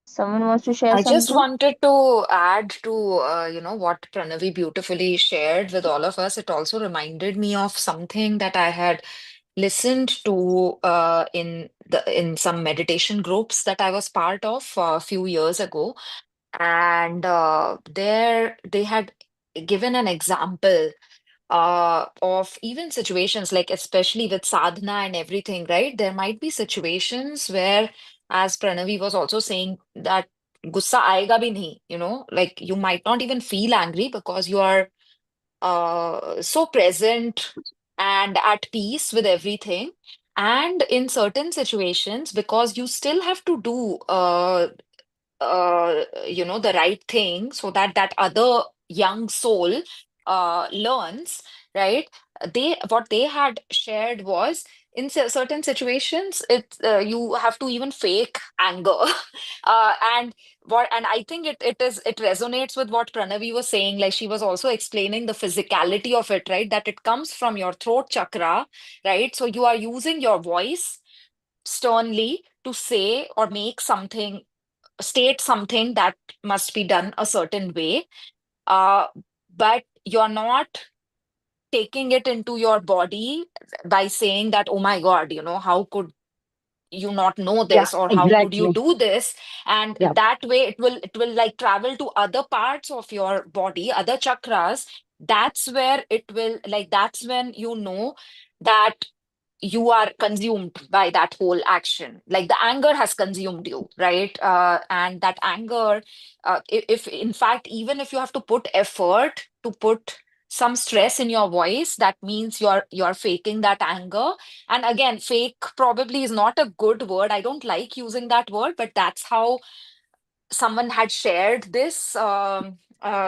Someone wants to share I just something? wanted to add to what Pranavi beautifully shared with all of us. It also reminded me of something that I had listened to in some meditation groups that I was part of a few years ago, and there they had given an example of even situations like especially with sadhana and everything, right? There might be situations where, as Pranavi was also saying, that gussa aayega bhi nahi, like you might not even feel angry because you are so present and at peace with everything. And in certain situations, because you still have to do the right thing so that that other young soul learns, right? What they had shared was in certain situations, you have to even fake anger, and I think it resonates with what Pranavi was saying. Like she was also explaining the physicality of it, right? That it comes from your throat chakra, right? So you are using your voice sternly to say or make something state something that must be done a certain way, uh, but you're not taking it into your body by saying that, oh my God, how could you not know Yeah, this, or how could you exactly. do this? And Yeah. that way it will like travel to other parts of your body, other chakras. That's where it will, like, that's when that you are consumed by that whole action, like the anger has consumed you, right? And that anger, if in fact, even if you have to put effort to put some stress in your voice, that means you're faking that anger. And again, fake probably is not a good word. I don't like using that word, but that's how someone had shared this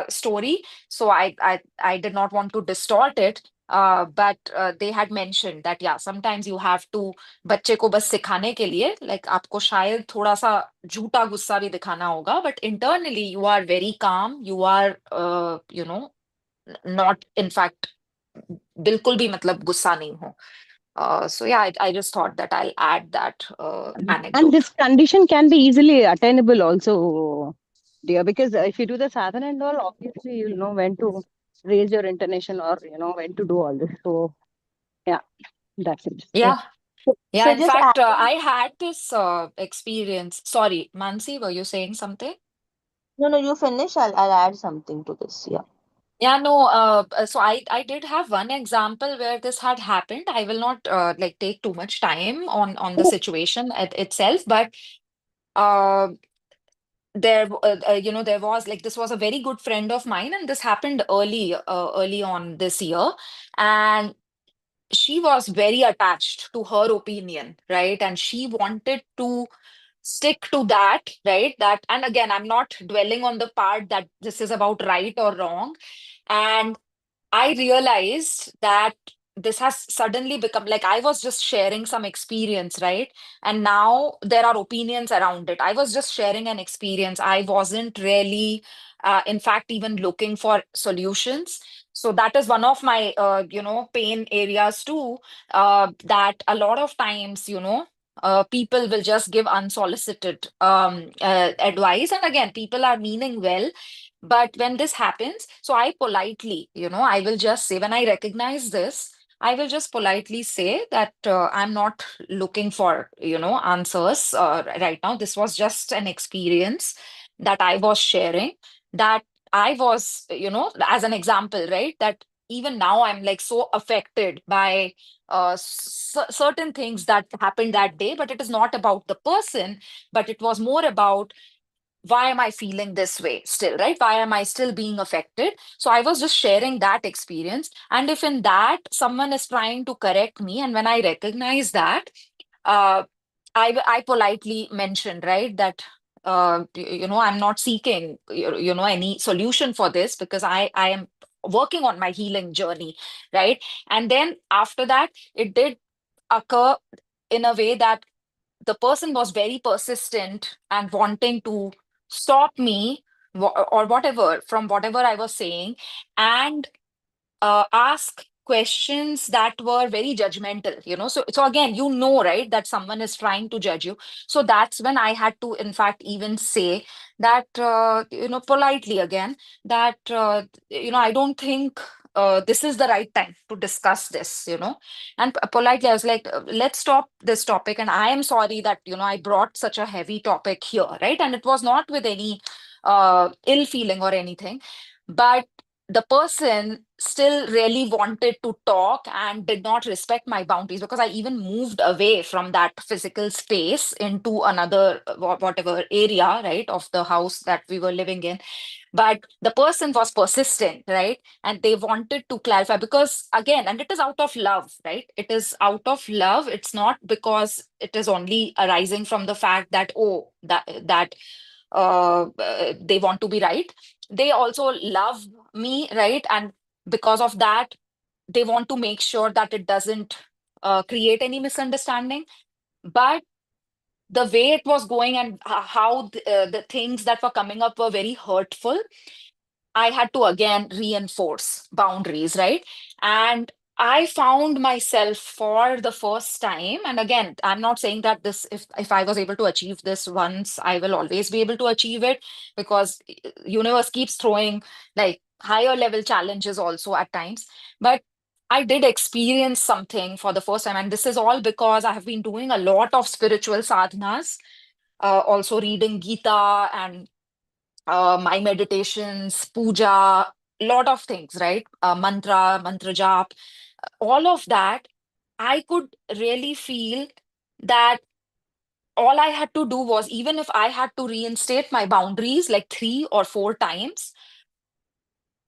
story. So I did not want to distort it. But they had mentioned that, yeah, sometimes you have to बच्चे को बस सिखाने के लिए, like आपको शायद थोड़ा सा झूठा गुस्सा भी दिखाना होगा, but internally you are very calm, you are not in fact बिल्कुल भी मतलब गुस्सा नहीं हो. So yeah, I just thought that I'll add that And anecdote. this condition can be easily attainable also, dear, because if you do the sadhana and all, obviously you'll know when to raise your intention or when to do all this. So yeah, that's it. Yeah. Yeah. So, Yeah, so in just fact, adding, I had this experience. Sorry, Mansi, were you saying something? no, no, you finish. I'll add something to this. Yeah. Yeah, no, so I did have one example where this had happened. I will not like take too much time on the situation itself, but uh, there was like, this was a very good friend of mine, and this happened early on this year, and she was very attached to her opinion, right? And she wanted to stick to that, right? That, and again, I'm not dwelling on the part that this is about right or wrong. And I realized that this has suddenly become like I was just sharing some experience, right? And now there are opinions around it. I was just sharing an experience. I wasn't really, in fact, even looking for solutions. So that is one of my, pain areas too. That a lot of times, people will just give unsolicited advice. And again, people are meaning well, but when this happens, so I politely, I will just say, when I recognize this, I will just politely say that I'm not looking for, answers right now. This was just an experience that I was sharing, that I was, as an example, right? That even now I'm like so affected by certain things that happened that day, but it is not about the person, but it was more about why am I feeling this way still, right? Why am I still being affected? So I was just sharing that experience. And if in that someone is trying to correct me, and when I recognize that, uh, I politely mentioned, right, that I'm not seeking any solution for this, because I am working on my healing journey, right? And then after that, it did occur in a way that the person was very persistent and wanting to stop me or whatever from whatever I was saying, and ask questions that were very judgmental, so again, right, that someone is trying to judge you. So that's when I had to in fact even say that, politely again, that I don't think this is the right time to discuss this, and politely I was like, let's stop this topic, and I am sorry that I brought such a heavy topic here, right? And it was not with any ill feeling or anything, but the person still really wanted to talk and did not respect my boundaries, because I even moved away from that physical space into another whatever area, right, of the house that we were living in. But the person was persistent, right, and they wanted to clarify, because again, and it is out of love, right, it is out of love. It's not because it is only arising from the fact that, oh, that they want to be right. They also love me, right? And because of that, they want to make sure that it doesn't create any misunderstanding. But the way it was going and how the things that were coming up were very hurtful, I had to again reinforce boundaries, right? And I found myself for the first time, and again, I'm not saying that this, if I was able to achieve this once, I will always be able to achieve it, because universe keeps throwing like higher level challenges also at times. But I did experience something for the first time, and this is all because I have been doing a lot of spiritual sadhanas, also reading Gita and my meditations, puja, lot of things, right? Mantra jap, all of that. I could really feel that all I had to do was, even if I had to reinstate my boundaries like 3 or 4 times,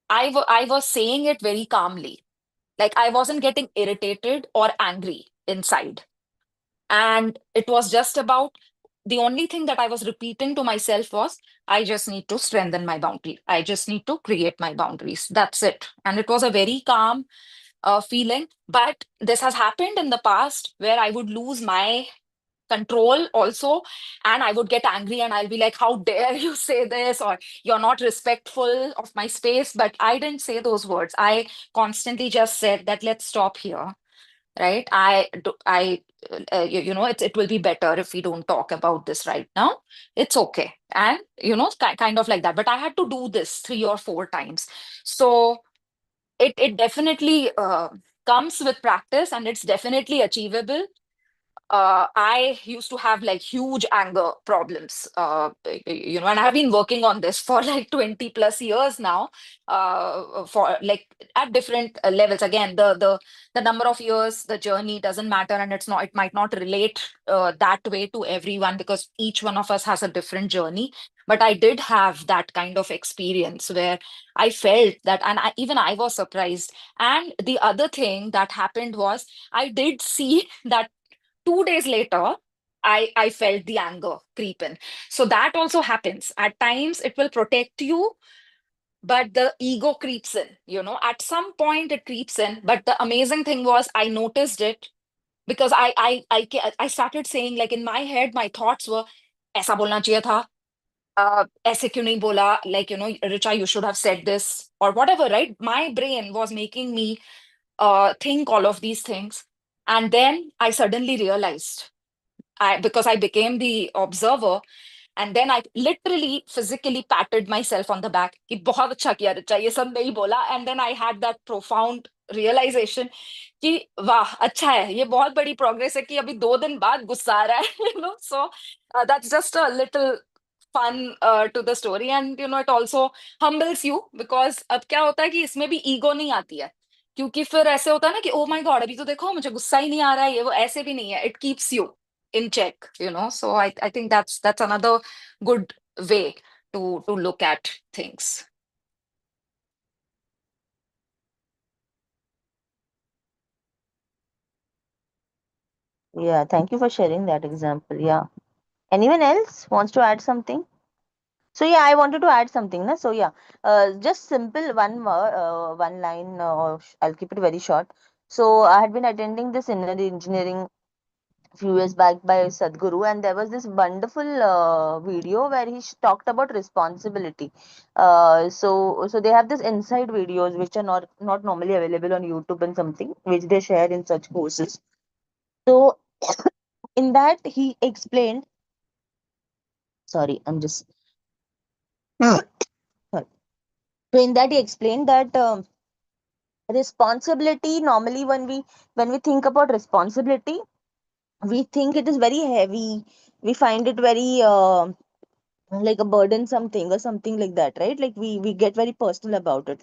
I was saying it very calmly. Like I wasn't getting irritated or angry inside. And it was just about, the only thing that I was repeating to myself was, I just need to strengthen my boundary. I just need to create my boundaries. That's it. And it was a very calm feeling. But this has happened in the past where I would lose my control also, and I would get angry and I'll be like, how dare you say this, or you're not respectful of my space. But I didn't say those words. I constantly just said that, let's stop here, right? It will be better if we don't talk about this right now. It's okay. And, kind of like that. But I had to do this 3 or 4 times. So it definitely comes with practice, and it's definitely achievable. I used to have like huge anger problems, and I've been working on this for like 20 plus years now, for like at different levels. Again, the number of years, the journey doesn't matter, and it might not relate that way to everyone, because each one of us has a different journey. But I did have that kind of experience where I felt that, and even I was surprised. And the other thing that happened was, I did see that 2 days later, I felt the anger creep in. So that also happens. At times it will protect you, but the ego creeps in, at some point it creeps in. But the amazing thing was, I noticed it, because I started saying, like, in my head, my thoughts were, ऐसा बोलना चाहिए था, ऐसे क्यों नहीं बोला, like, Richa, you should have said this, or whatever, right? My brain was making me think all of these things. And then I suddenly realized, because I became the observer, and then I literally physically patted myself on the back कि बहुत अच्छा किया रिचा, ये सब नहीं बोला. And then I had that profound realization कि वाह, अच्छा है, ये बहुत बड़ी progress है कि अभी 2 दिन बाद गुस्सा आ रहा है. So that's just a little fun to the story. And it also humbles you, because अब क्या होता है कि इसमें भी ego नहीं आती है, क्योंकि फिर ऐसे होता है ना कि ओ माय गॉड, अभी तो देखो मुझे गुस्सा ही नहीं आ रहा है, ये वो ऐसे भी नहीं है. It keeps you in check. So I think that's another good way to look at things. Yeah, thank you for sharing that example. Yeah. Anyone else wants to add something? So yeah, I wanted to add something. Na? So yeah, just simple one word, one line. I'll keep it very short. So I had been attending this inner engineering few years back by Sadhguru, and there was this wonderful video where he talked about responsibility. So they have this inside videos which are not normally available on YouTube and something which they share in such courses. So in that he explained. Sorry, I'm just. Sorry. So in that he explained that. Responsibility, normally when we think about responsibility, we think it is very heavy. We find it very like a burdensome thing or something like that, right? Like we get very personal about it.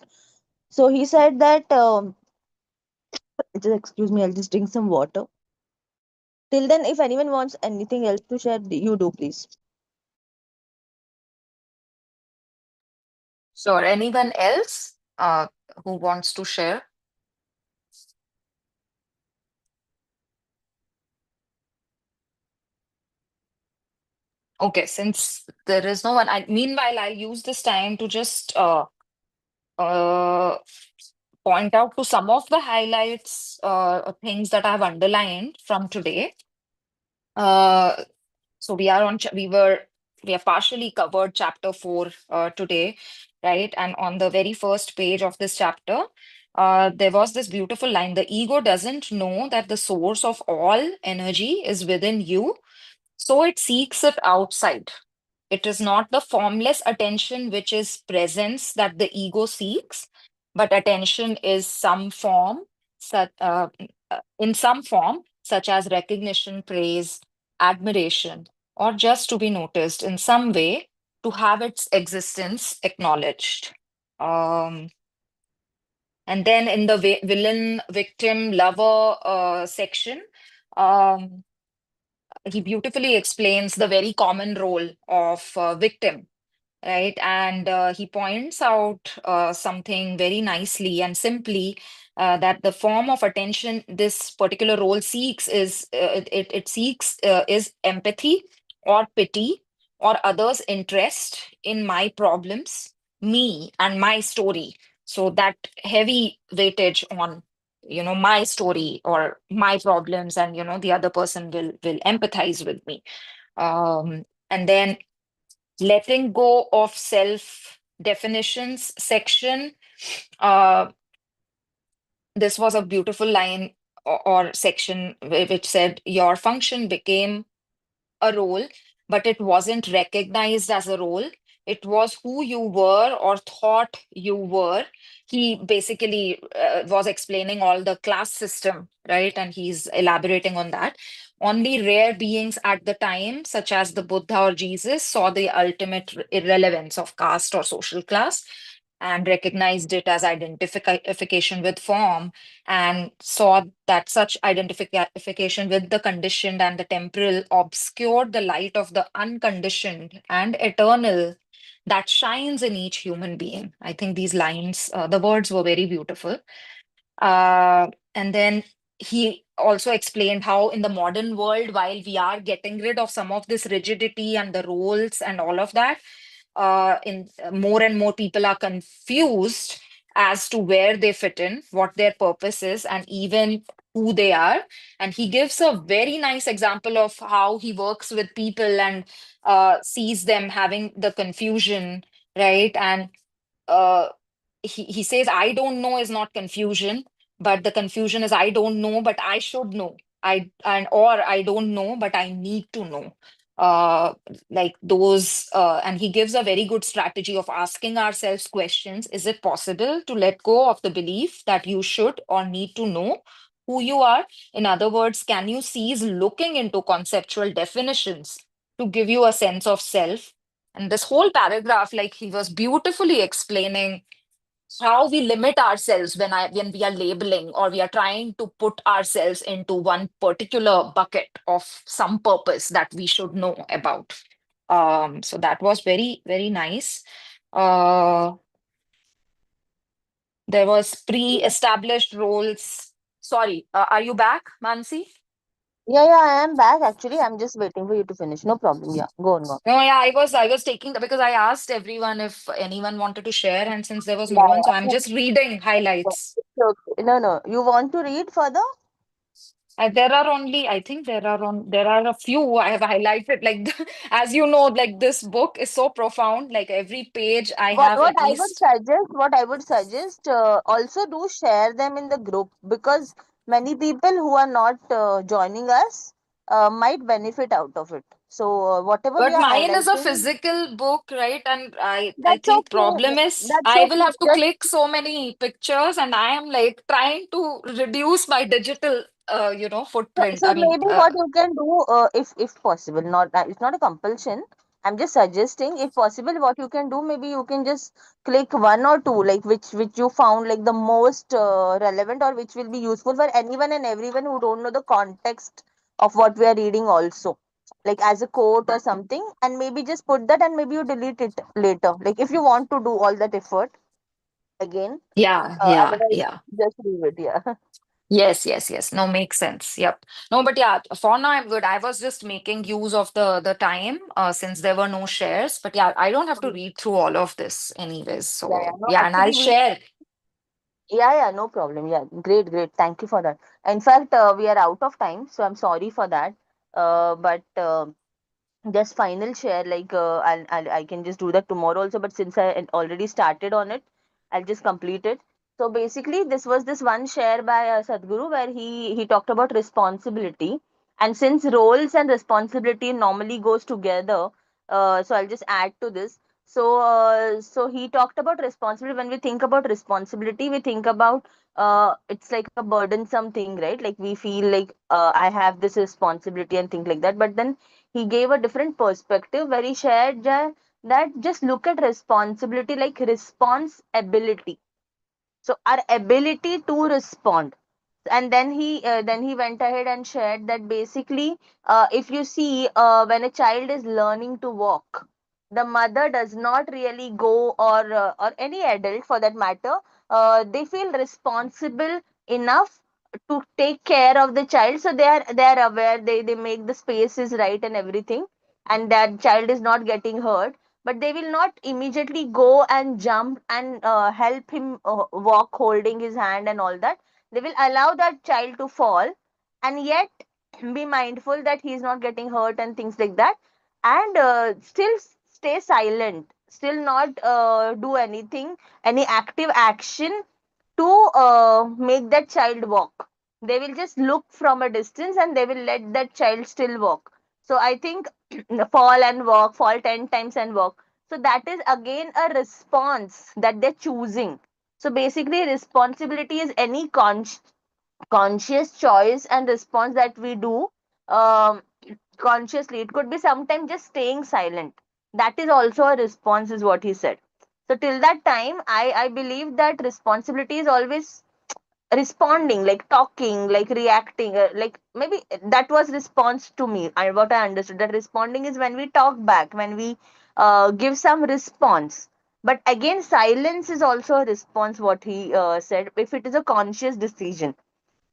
So he said that just excuse me, I'll just drink some water. Till then, if anyone wants anything else to share, you do, please. Sure. Anyone else who wants to share? Okay, since there is no one, meanwhile, I'll use this time to just uh, point out to some of the highlights, things that I've underlined from today. Uh, so we have partially covered chapter 4 today, right? And on the very first page of this chapter, there was this beautiful line: the ego doesn't know that the source of all energy is within you, so it seeks it outside. It is not the formless attention which is presence that the ego seeks, but attention is some form, in some form, such as recognition, praise, admiration, or just to be noticed in some way to have its existence acknowledged. Um, and then in the villain, victim, lover section, um, he beautifully explains the very common role of victim, right? And he points out something very nicely and simply, that the form of attention this particular role seeks is it seeks is empathy or pity or others' interest in my problems, me and my story. So that heavy weightage on my story or my problems, and the other person will empathize with me. And then letting go of self definitions section. Uh, this was a beautiful line or section which said, your function became a role, but it wasn't recognized as a role. It was who you were or thought you were. He basically was explaining all the class system, right? And he's elaborating on that. Only rare beings at the time, such as the Buddha or Jesus, saw the ultimate irrelevance of caste or social class and recognized it as identification with form, and saw that such identification with the conditioned and the temporal obscured the light of the unconditioned and eternal that shines in each human being. I think these lines, the words were very beautiful. And then he also explained how in the modern world, while we are getting rid of some of this rigidity and the roles and all of that, in more and more people are confused as to where they fit in, what their purpose is, and even who they are. And he gives a very nice example of how he works with people and sees them having the confusion, right? And uh, he says, I don't know is not confusion, but the confusion is I don't know, but I should know. Or I don't know, but I need to know. Like those, and he gives a very good strategy of asking ourselves questions. Is it possible to let go of the belief that you should or need to know who you are? In other words, can you cease looking into conceptual definitions to give you a sense of self? And this whole paragraph, like he was beautifully explaining how we limit ourselves when we are labeling or we are trying to put ourselves into one particular bucket of some purpose that we should know about. So that was very, very nice. Uh, there was pre-established roles. Sorry, are you back, Mansi? Yeah, I am back actually. I'm just waiting for you to finish. No problem. Yeah, go on, go on. No, yeah, I was taking because I asked everyone if anyone wanted to share, and since there was no one, so Yeah, I'm yeah. just reading highlights. Okay. No, no. You want to read further? There are only, I think there are a few I have highlighted. Like as you know, like this book is so profound. Like every page I What have what at I would least. suggest, also do share them in the group because many people who are not joining us might benefit out of it. So whatever we But are mine is a highlighting, physical book, right? And I that's think okay. problem is That's I will okay. have to click so many pictures, and I am like trying to reduce my digital, footprint. So I mean, maybe what you can do, if possible, not it's not a compulsion. I'm just suggesting, if possible, what you can do, maybe you can just click one or two, like which you found like the most relevant or which will be useful for anyone and everyone who don't know the context of what we are reading also, like as a quote or something, and maybe just put that and maybe you delete it later. Like if you want to do all that effort again, yeah, yeah, otherwise yeah. just leave it. Yeah. Yes, yes, yes. No, makes sense. Yep. No, but yeah, for now I'm good. I was just making use of the time since there were no shares. But yeah, I don't have to read through all of this anyways. Yeah. So No, yeah, and I'll actually, we share. Yeah, no problem. Yeah, great. Thank you for that. In fact, we are out of time, so I'm sorry for that. But just final share, like I can just do that tomorrow also. But since I had already started on it, I'll just complete it. So basically, this was this one share by Sadhguru where he talked about responsibility, and since roles and responsibility normally goes together, so I'll just add to this. So he talked about responsibility. When we think about responsibility, we think about it's like a burdensome thing, right? Like we feel like I have this responsibility and things like that. But then he gave a different perspective where he shared that just look at responsibility like response ability, so our ability to respond. And then he went ahead and shared that basically, if you see, when a child is learning to walk, the mother does not really go, or any adult for that matter, they feel responsible enough to take care of the child, so they are aware, they make the spaces right and everything, and that child is not getting hurt, but they will not immediately go and jump and help him walk holding his hand and all that. They will allow that child to fall and yet be mindful that he is not getting hurt and things like that, and still stay silent, still not do anything, any active action to make that child walk. They will just look from a distance and they will let that child still walk. So I think fall and walk, fall 10 times and walk. So that is again a response that they're choosing. So basically, responsibility is any conscious choice and response that we do um, consciously. It could be sometimes just staying silent. That is also a response, is what he said. So till that time, I believe that responsibility is always responding, like talking, like reacting, like maybe that was response to me. What I understood, that responding is when we talk back, when we give some response. But again, silence is also a response, what he said, if it is a conscious decision.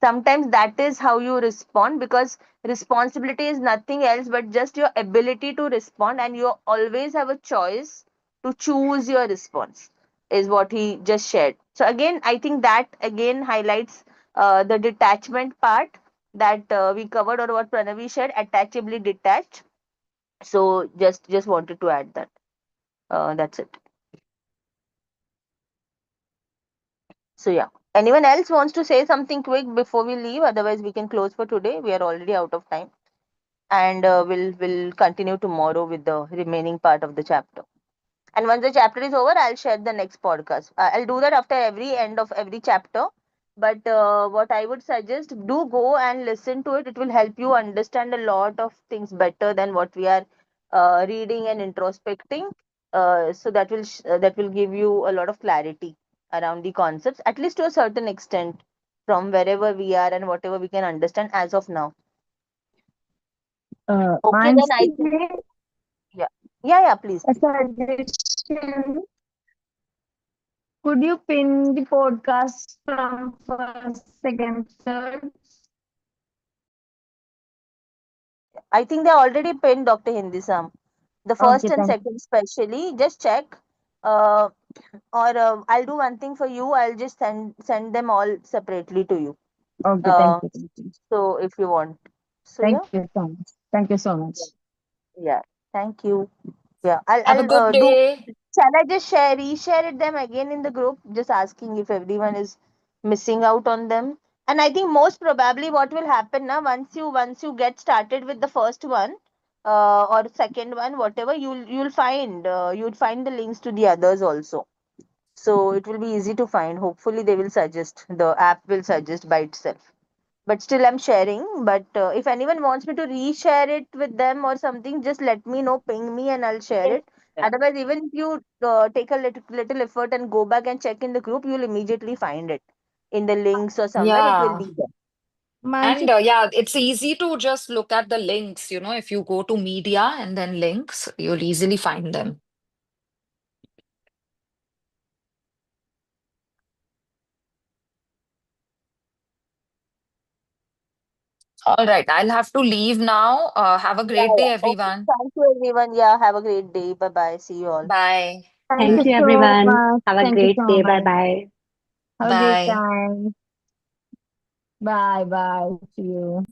Sometimes that is how you respond, because responsibility is nothing else but just your ability to respond, and you always have a choice to choose your response, is what he just shared. So again, I think that again highlights the detachment part that we covered, or what Pranavi shared, attachably detached. So just wanted to add that. That's it. So yeah, anyone else wants to say something quick before we leave? Otherwise we can close for today, we are already out of time, and we'll continue tomorrow with the remaining part of the chapter. And once the chapter is over, I'll share the next podcast. I'll do that after every end of every chapter. But what I would suggest, do go and listen to it. It will help you understand a lot of things better than what we are reading and introspecting. So that will give you a lot of clarity around the concepts, at least to a certain extent, from wherever we are and whatever we can understand as of now. Okay, then I think, Mansi, yeah, yeah, please, a please. suggestion. Could you pin the podcast from first, second, third? I think they already pinned Dr. Hindisam. The first Okay, and thank second, especially. Just check. Uh, or I'll do one thing for you. I'll just send them all separately to you. okay, Uh, thank you. so if you want. So Thank yeah, you so much. Thank you so much. yeah. Thank you. Yeah, I'll Have a I'll good do. day. Shall I just reshare it them again in the group, just asking if everyone is missing out on them? And I think most probably what will happen now, once you get started with the first one, or second one, whatever, you'll find the links to the others also. So it will be easy to find. Hopefully they will suggest, the app will suggest by itself. But still I'm sharing. But if anyone wants me to reshare it with them or something, just let me know, ping me, and I'll share it. Yeah. Otherwise, even if you take a little effort and go back and check in the group, you'll immediately find it in the links or somewhere. It will Yeah. be there. And Mansi, yeah, it's easy to just look at the links, if you go to media and then links, you'll easily find them. All right, I'll have to leave now. Have a Yeah, great day, yeah. Okay. everyone. Thank you, everyone. Yeah, have a great day. Bye bye. See you all. Bye. thank Thank you you, so everyone. much. Have a Thank you great so day. Bye much. bye. Have a great Bye. time. Bye bye. See you.